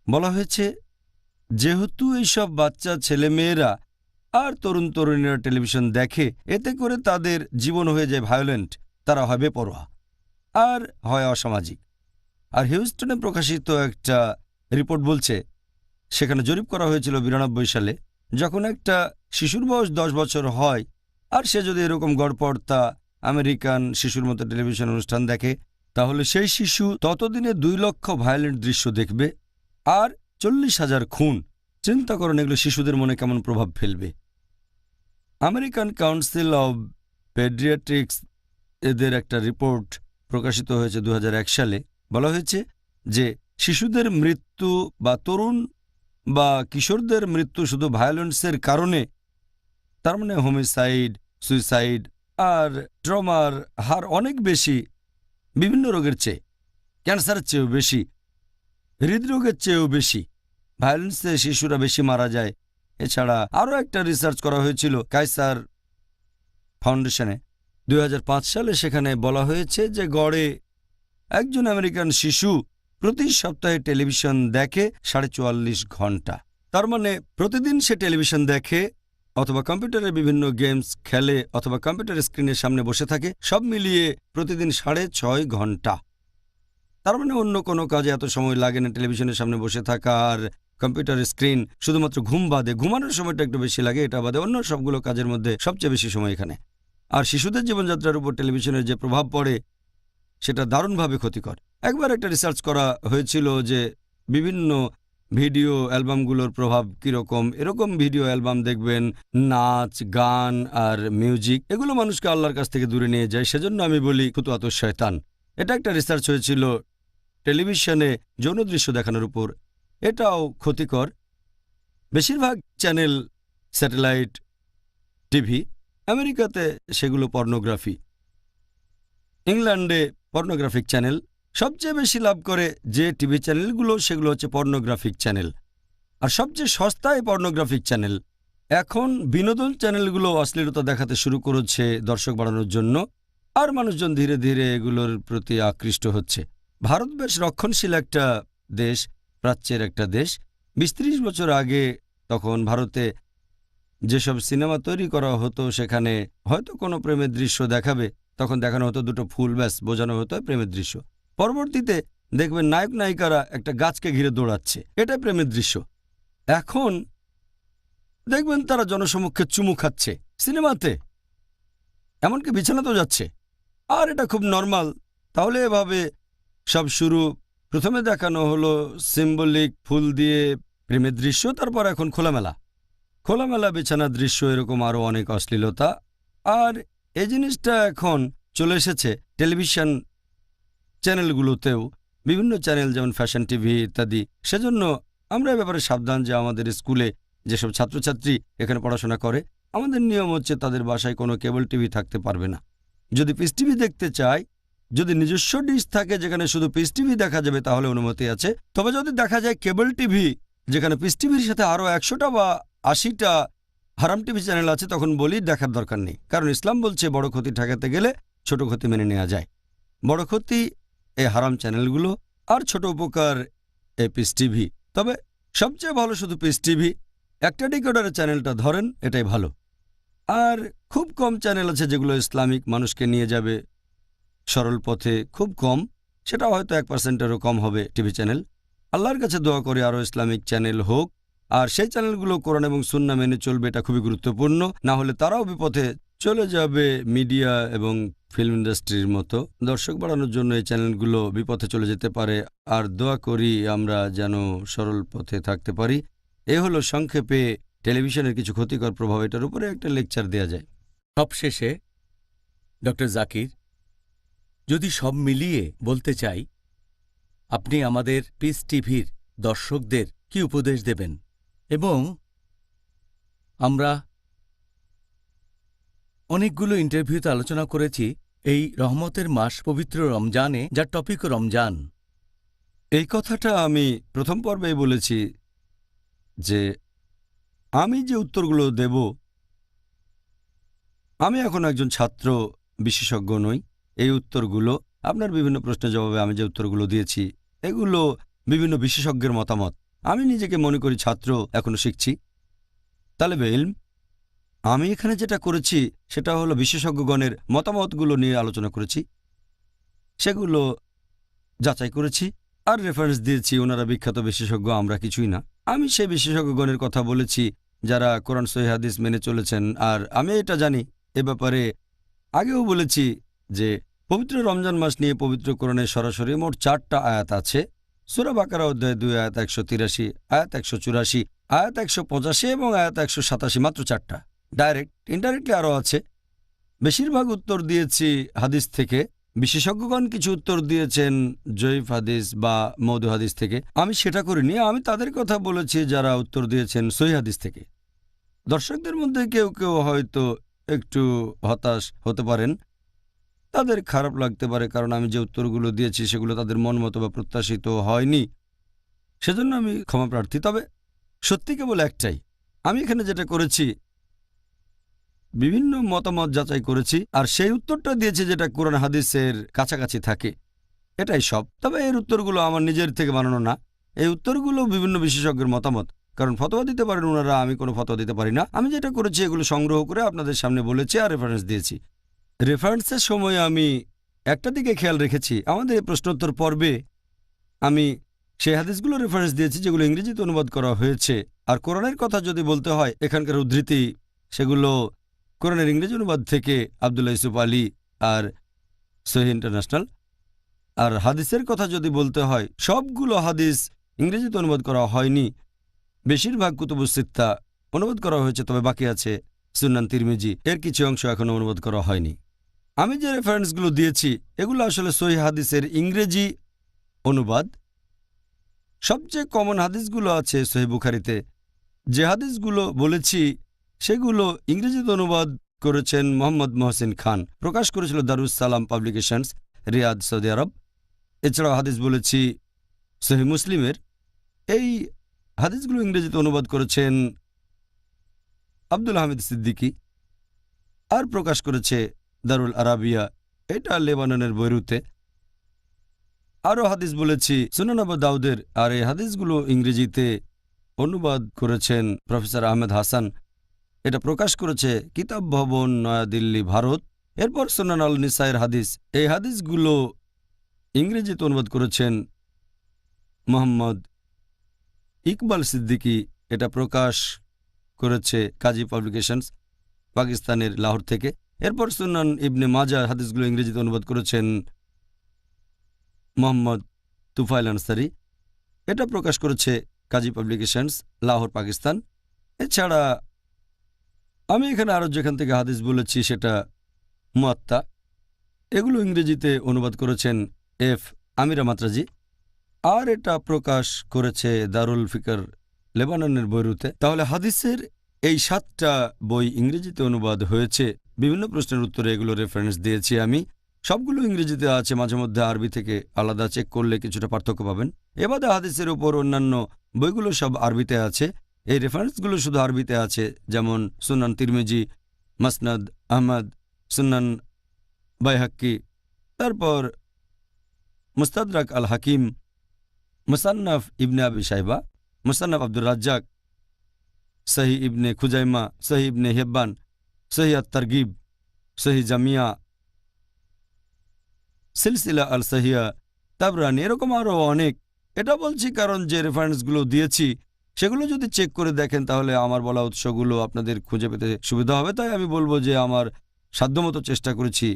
বলা হয়েছে যেহেতু এইসব বাচ্চা ছেলেমেয়েরা আর তরুণ তরুণীরা টেলিভিশন দেখে, এতে করে তাদের জীবন হয়ে যায় ভায়োলেন্ট, তারা হয় বেপরোয়া আর হয় অসামাজিক। আর হিউস্টনে প্রকাশিত একটা রিপোর্ট বলছে, সেখানে জরিপ করা হয়েছিল 92 সালে, যখন একটা শিশুর বয়স 10 বছর হয় আর সে যদি এরকম গড়পড়তা আমেরিকান শিশুর মতো টেলিভিশন অনুষ্ঠান দেখে, তাহলে সেই শিশু ততদিনে 2 লক্ষ ভায়োলেন্ট দৃশ্য দেখবে আর 40,000 খুন। চিন্তা করুন এগুলো শিশুদের মনে কেমন প্রভাব ফেলবে। আমেরিকান কাউন্সিল অব পেডিয়াট্রিক্স এদের একটা রিপোর্ট প্রকাশিত হয়েছে 2001 সালে। বলা হয়েছে যে শিশুদের মৃত্যু বা তরুণ বা কিশোরদের মৃত্যু শুধু ভায়োলেন্সের কারণে, তার মানে হোমিসাইড, সুইসাইড আর ট্রমার হার অনেক বেশি বিভিন্ন রোগের চেয়ে, ক্যান্সারের চেয়েও বেশি, হৃদরোগের চেয়েও বেশি। ভায়োলেন্সে শিশুরা বেশি মারা যায়। এছাড়া আরও একটা রিসার্চ করা হয়েছিল কাইসার ফাউন্ডেশনে 2005 সালে। সেখানে বলা হয়েছে যে গড়ে একজন আমেরিকান শিশু প্রতি সপ্তাহে টেলিভিশন দেখে 44.5 ঘন্টা। তার মানে প্রতিদিন সে টেলিভিশন দেখে অথবা কম্পিউটারে বিভিন্ন গেমস খেলে অথবা কম্পিউটার স্ক্রিনের সামনে বসে থাকে, সব মিলিয়ে প্রতিদিন 6.5 ঘন্টা। তার মানে অন্য কোনো কাজে এত সময় লাগে না টেলিভিশনের সামনে বসে থাকা আর কম্পিউটার স্ক্রিন, শুধুমাত্র ঘুম বাদে, ঘুমানোর সময়টা একটু বেশি লাগে, এটা বাদে অন্য সবগুলো কাজের মধ্যে সবচেয়ে বেশি সময় এখানে। আর শিশুদের জীবনযাত্রার উপর টেলিভিশনের যে প্রভাব পড়ে সেটা দারুণভাবে ক্ষতিকর। একবার একটা রিসার্চ করা হয়েছিল যে বিভিন্ন ভিডিও অ্যালবামগুলোর প্রভাব কীরকম। এরকম ভিডিও অ্যালবাম দেখবেন, নাচ, গান আর মিউজিক, এগুলো মানুষকে আল্লাহর কাছ থেকে দূরে নিয়ে যায়। সেজন্য আমি বলি খুতুয়াত শয়তান। এটা একটা রিসার্চ হয়েছিল টেলিভিশনে যৌন দৃশ্য দেখানোর উপর। এটাও ক্ষতিকর। বেশিরভাগ চ্যানেল স্যাটেলাইট টিভি, আমেরিকাতে সেগুলো পর্নোগ্রাফি, ইংল্যান্ডে পর্নোগ্রাফিক চ্যানেল। সবচেয়ে বেশি লাভ করে যে টিভি চ্যানেলগুলো সেগুলো হচ্ছে পর্নোগ্রাফিক চ্যানেল, আর সবচেয়ে সস্তায় পর্নোগ্রাফিক চ্যানেল। এখন বিনোদন চ্যানেলগুলো অশ্লীলতা দেখাতে শুরু করেছে দর্শক বাড়ানোর জন্য, আর মানুষজন ধীরে ধীরে এগুলোর প্রতি আকৃষ্ট হচ্ছে। ভারত বেশ রক্ষণশীল একটা দেশ, প্রাচ্যের একটা দেশ। 20-30 বছর আগে তখন ভারতে যেসব সিনেমা তৈরি করা হতো সেখানে হয়তো কোনো প্রেমের দৃশ্য দেখাবে, তখন দেখানো হতো দুটো ফুল, ব্যাস বোঝানো হতো প্রেমের দৃশ্য। পরবর্তীতে দেখবেন নায়ক নায়িকারা একটা গাছকে ঘিরে দৌড়াচ্ছে, এটাই প্রেমের দৃশ্য। এখন দেখবেন তারা জনসমক্ষে চুমু খাচ্ছে সিনেমাতে, এমনকি বিছানাতেও যাচ্ছে, আর এটা খুব নর্মাল। তাহলে এভাবে সব শুরু। প্রথমে দেখানো হলো সিম্বলিক ফুল দিয়ে প্রেমের দৃশ্য, তারপর এখন খোলামেলা বিছানার দৃশ্য, এরকম আরও অনেক অশ্লীলতা। আর এই জিনিসটা এখন চলে এসেছে টেলিভিশন চ্যানেলগুলোতেও, বিভিন্ন চ্যানেল যেমন ফ্যাশন টিভি ইত্যাদি। সেজন্য আমরা এ ব্যাপারে সাবধান যে আমাদের স্কুলে যেসব ছাত্রছাত্রী এখানে পড়াশোনা করে, আমাদের নিয়ম হচ্ছে তাদের বাসায় কোনো কেবল টিভি থাকতে পারবে না। যদি পিস টিভি দেখতে চায়, যদি নিজস্ব ডিশ থাকে যেখানে শুধু পিস টিভি দেখা যাবে, তাহলে অনুমতি আছে। তবে যদি দেখা যায় কেবল টিভি যেখানে পিস টিভির সাথে আরও 100টা বা 80টা হারাম টিভি চ্যানেল আছে, তখন বলি দেখার দরকার নেই। কারণ ইসলাম বলছে বড় ক্ষতি ঠেকাতে গেলে ছোট ক্ষতি মেনে নেওয়া যায়। বড় ক্ষতি এই হারাম চ্যানেলগুলো, আর ছোট উপকার এই পিস টিভি। তবে সবচেয়ে ভালো শুধু পিস টিভি। একটা ডিকোডারের চ্যানেলটা ধরেন, এটাই ভালো। আর খুব কম চ্যানেল আছে যেগুলো ইসলামিক মানুষকে নিয়ে যাবে সরল পথে, খুব কম। সেটা হয়তো 1%-এরও কম হবে টিভি চ্যানেল। আল্লাহর কাছে দোয়া করে আরও ইসলামিক চ্যানেল হোক, আর সেই চ্যানেলগুলো কোরআন এবং সুন্নাহ মেনে চলবে, এটা খুবই গুরুত্বপূর্ণ। না হলে তারাও বিপথে চলে যাবে। মিডিয়া এবং ফিল্ম ইন্ডাস্ট্রির মতো দর্শক বাড়ানোর জন্য এই চ্যানেলগুলো বিপথে চলে যেতে পারে। আর দোয়া করি আমরা যেন সরল পথে থাকতে পারি। এ হলো সংক্ষেপে টেলিভিশনের কিছু ক্ষতিকর প্রভাব। এটার উপরে একটা লেকচার দেয়া যায়। সবশেষে ডক্টর জাকির, যদি সব মিলিয়ে বলতে চাই, আপনি আমাদের পিস টিভির দর্শকদের কি উপদেশ দেবেন? এবং আমরা অনেকগুলো ইন্টারভিউতে আলোচনা করেছি এই রহমতের মাস পবিত্র রমজানে, যার টপিকও রমজান। এই কথাটা আমি প্রথম পর্বেই বলেছি যে আমি যে উত্তরগুলো দেব, আমি এখন একজন ছাত্র, বিশেষজ্ঞ নই। এই উত্তরগুলো আপনার বিভিন্ন প্রশ্নের জবাবে আমি যে উত্তরগুলো দিয়েছি, এগুলো বিভিন্ন বিশেষজ্ঞের মতামত। আমি নিজেকে মনে করি ছাত্র, এখনো শিখছি, তালেবে ইলম। আমি এখানে যেটা করেছি সেটা হলো বিশেষজ্ঞগণের মতামতগুলো নিয়ে আলোচনা করেছি, সেগুলো যাচাই করেছি আর রেফারেন্স দিয়েছি। ওনারা বিখ্যাত বিশেষজ্ঞ, আমরা কিছুই না। আমি সেই বিশেষজ্ঞগণের কথা বলেছি যারা কোরআন সহিহ হাদিস মেনে চলেছেন। আর আমি এটা জানি, এ ব্যাপারে আগেও বলেছি যে পবিত্র রমজান মাস নিয়ে পবিত্র কোরআনে সরাসরি মোট 4টা আয়াত আছে। সূরা বাকারা অধ্যায় 2 আয়াত 183, আয়াত 184, আয়াত 185 এবং আয়াত 187, মাত্র 4টা। ডাইরেক্ট ইনডাইরেক্টলি আরও আছে। বেশিরভাগ উত্তর দিয়েছি হাদিস থেকে। বিশেষজ্ঞগণ কিছু উত্তর দিয়েছেন জয়ীফ হাদিস বা মওদূ হাদিস থেকে। আমি সেটা করিনি, আমি তাদের কথা বলেছি যারা উত্তর দিয়েছেন সহিহ হাদিস থেকে। দর্শকদের মধ্যে কেউ কেউ হয়তো একটু হতাশ হতে পারেন, তাদের খারাপ লাগতে পারে, কারণ আমি যে উত্তরগুলো দিয়েছি সেগুলো তাদের মন মতো বা প্রত্যাশিত হয়নি, সেজন্য আমি ক্ষমা প্রার্থী। তবে সত্যি কেবল একটাই, আমি এখানে যেটা করেছি বিভিন্ন মতামত যাচাই করেছি আর সেই উত্তরটা দিয়েছি যেটা কোরআন হাদিসের কাছাকাছি থাকে, এটাই সব। তবে এর উত্তরগুলো আমার নিজের থেকে বানানো না, এই উত্তরগুলো বিভিন্ন বিশেষজ্ঞের মতামত, কারণ ফতোয়া দিতে পারেন ওনারা, আমি কোনো ফতোয়া দিতে পারি না। আমি যেটা করেছি এগুলো সংগ্রহ করে আপনাদের সামনে বলেছি আর রেফারেন্স দিয়েছি। রেফারেন্সের সময় আমি একটা দিকে খেয়াল রেখেছি, আমাদের এই প্রশ্নোত্তর পর্বে আমি সেই হাদিসগুলো রেফারেন্স দিয়েছি যেগুলো ইংরেজিতে অনুবাদ করা হয়েছে। আর কোরআনের কথা যদি বলতে হয়, এখানকার উদ্ধৃতি সেগুলো কোরআনের ইংরেজি অনুবাদ থেকে আবদুল্লাহ ইউসুফ আলী আর সহিহ ইন্টারন্যাশনাল। আর হাদিসের কথা যদি বলতে হয়, সবগুলো হাদিস ইংরেজিতে অনুবাদ করা হয়নি। বেশিরভাগ কুতুবুস সিত্তা অনুবাদ করা হয়েছে, তবে বাকি আছে সুনান তিরমিজি, এর কিছু অংশ এখনও অনুবাদ করা হয়নি। আমি যে রেফারেন্সগুলো দিয়েছি এগুলো আসলে সহিহ হাদিসের ইংরেজি অনুবাদ। সবচেয়ে কমন হাদিসগুলো আছে সহিহ বুখারীতে। যে হাদিসগুলো বলেছি সেগুলো ইংরেজিতে অনুবাদ করেছেন মোহাম্মদ মহসিন খান, প্রকাশ করেছিল দারুস সালাম পাবলিকেশনস, রিয়াদ, সৌদি আরব। এছাড়াও হাদিস বলেছি সহিহ মুসলিমের। এই হাদিসগুলো ইংরেজিতে অনুবাদ করেছেন আব্দুল হামিদ সিদ্দিকী আর প্রকাশ করেছে দারুল আরাবিয়া, এটা লেবাননের বৈরুতে। আরও হাদিস বলেছি সুনান আবু দাউদের, আর এই হাদিসগুলো ইংরেজিতে অনুবাদ করেছেন প্রফেসর আহমেদ হাসান, এটা প্রকাশ করেছে কিতাব ভবন, নয়াদিল্লি, ভারত। এরপর সুনান আল নিসাইর হাদিস, এই হাদিসগুলো ইংরেজিতে অনুবাদ করেছেন মোহাম্মদ ইকবাল সিদ্দিকী, এটা প্রকাশ করেছে কাজী পাবলিকেশনস, পাকিস্তানের লাহোর থেকে। এরপর সুনান ইবনে মাজা, হাদিসগুলো ইংরেজিতে অনুবাদ করেছেন মোহাম্মদ তুফাইল আনসারি, এটা প্রকাশ করেছে কাজী পাবলিকেশনস, লাহোর, পাকিস্তান। এছাড়া আমি এখানে আরও যেখান থেকে হাদিস বলেছি সেটা মুয়াত্তা, এগুলো ইংরেজিতে অনুবাদ করেছেন এফ আমিরা মাত্রাজি, আর এটা প্রকাশ করেছে দারুল ফিকর, লেবাননের বৈরুতে। তাহলে হাদিসের এই 7টা বই ইংরেজিতে অনুবাদ হয়েছে। বিভিন্ন প্রশ্নের উত্তরে এগুলো রেফারেন্স দিয়েছি আমি। সবগুলো ইংরেজিতে আছে, মাঝে মধ্যে আরবি থেকে আলাদা চেক করলে কিছুটা পার্থক্য পাবেন। এবাদে হাদিসের উপর অন্যান্য বইগুলো সব আরবিতে আছে, এই রেফারেন্সগুলো শুধু আরবিতে আছে, যেমন সুনান তিরমিজি, মাসনাদ আহমদ, সুনান বাইহাক্কি, তারপর মুস্তাদরাক আল হাকিম, মুসান্নাফ ইবনে আবি শাইবা, মুসান্নাফ আব্দুর রাজ্জাক, সহি ইবনে খুজাইমা, সহি ইবনে হেব্বান, সহি আত-তারগিব, সহি জামিয়া, সিলসিলা আল সহিয়া, তাবরানি, এরকম আরও অনেক। এটা বলছি কারণ যে রেফারেন্সগুলো দিয়েছি সেগুলো যদি চেক করে দেখেন তাহলে আমার বলা উৎসগুলো আপনাদের খুঁজে পেতে সুবিধা হবে। তাই আমি বলবো যে আমার সাধ্যমতো চেষ্টা করেছি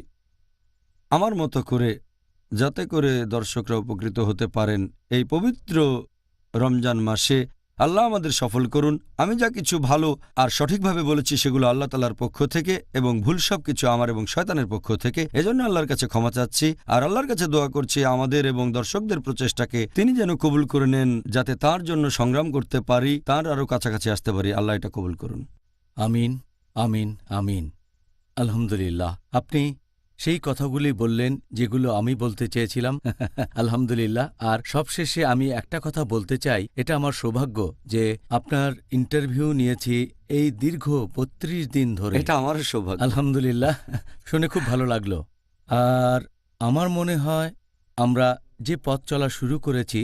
আমার মতো করে, যাতে করে দর্শকরা উপকৃত হতে পারেন এই পবিত্র রমজান মাসে। আল্লাহ আমাদের সফল করুন। আমি যা কিছু ভালো আর সঠিকভাবে বলেছি সেগুলো আল্লাহ তাআলার পক্ষ থেকে, এবং ভুল সব কিছু আমার এবং শয়তানের পক্ষ থেকে। এজন্য আল্লাহর কাছে ক্ষমা চাচ্ছি আর আল্লাহর কাছে দোয়া করছি আমাদের এবং দর্শকদের প্রচেষ্টাকে তিনি যেন কবুল করে নেন, যাতে তার জন্য সংগ্রাম করতে পারি, তার আরও কাছাকাছি আসতে পারি। আল্লাহ এটা কবুল করুন। আমিন, আমিন, আমিন। আলহামদুলিল্লাহ, আপনি সেই কথাগুলি বললেন যেগুলো আমি বলতে চেয়েছিলাম। আলহামদুলিল্লাহ। আর সবশেষে আমি একটা কথা বলতে চাই, এটা আমার সৌভাগ্য যে আপনার ইন্টারভিউ নিয়েছি এই দীর্ঘ ৩২ দিন ধরে। এটা আমারও সৌভাগ্য। আলহামদুলিল্লাহ, শুনে খুব ভালো লাগলো। আর আমার মনে হয় আমরা যে পথ চলা শুরু করেছি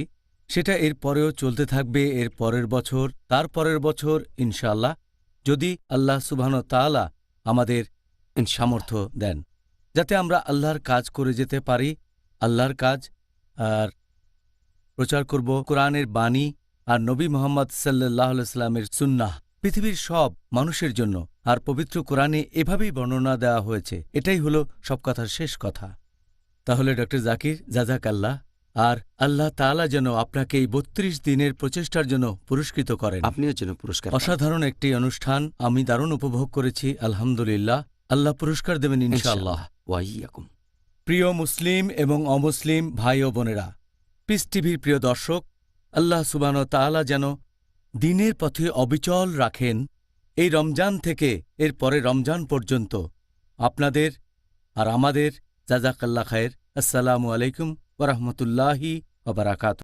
সেটা এর পরেও চলতে থাকবে, এর পরের বছর, তার পরের বছর, ইনশাআল্লাহ, যদি আল্লাহ সুবহান তাআলা আমাদের সামর্থ্য দেন, যাতে আমরা আল্লাহর কাজ করে যেতে পারি। আল্লাহর কাজ আর প্রচার করব কোরআনের বাণী আর নবী মুহাম্মদ সাল্লাল্লাহু আলাইহি সাল্লামের সুন্নাহ পৃথিবীর সব মানুষের জন্য। আর পবিত্র কোরআনে এভাবেই বর্ণনা দেওয়া হয়েছে। এটাই হলো সব কথার শেষ কথা। তাহলে ডক্টর জাকির, জাজাকাল্লাহ। আর আল্লাহ তাআলা যেন আপনাকে এই ৩২ দিনের প্রচেষ্টার জন্য পুরস্কৃত করেন। আপনিও যেন পুরস্কার পান। অসাধারণ একটি অনুষ্ঠান, আমি দারুণ উপভোগ করেছি, আলহামদুলিল্লাহ। আল্লাহ পুরস্কার দেবেন ইনশাআল্লাহ। ওয়াইয়াকুম। প্রিয় মুসলিম এবং অমুসলিম ভাই ও বোনেরা, পিস টিভির প্রিয় দর্শক, আল্লাহ সুবহানাহু ওয়া তাআলা যেন দ্বীনের পথে অবিচল রাখেন এই রমজান থেকে এর পরে রমজান পর্যন্ত আপনাদের আর আমাদের। জাযাকাল্লাহ খায়ের। আসসালামু আলাইকুম ওয়া রাহমাতুল্লাহি ওয়া বারাকাতুহু।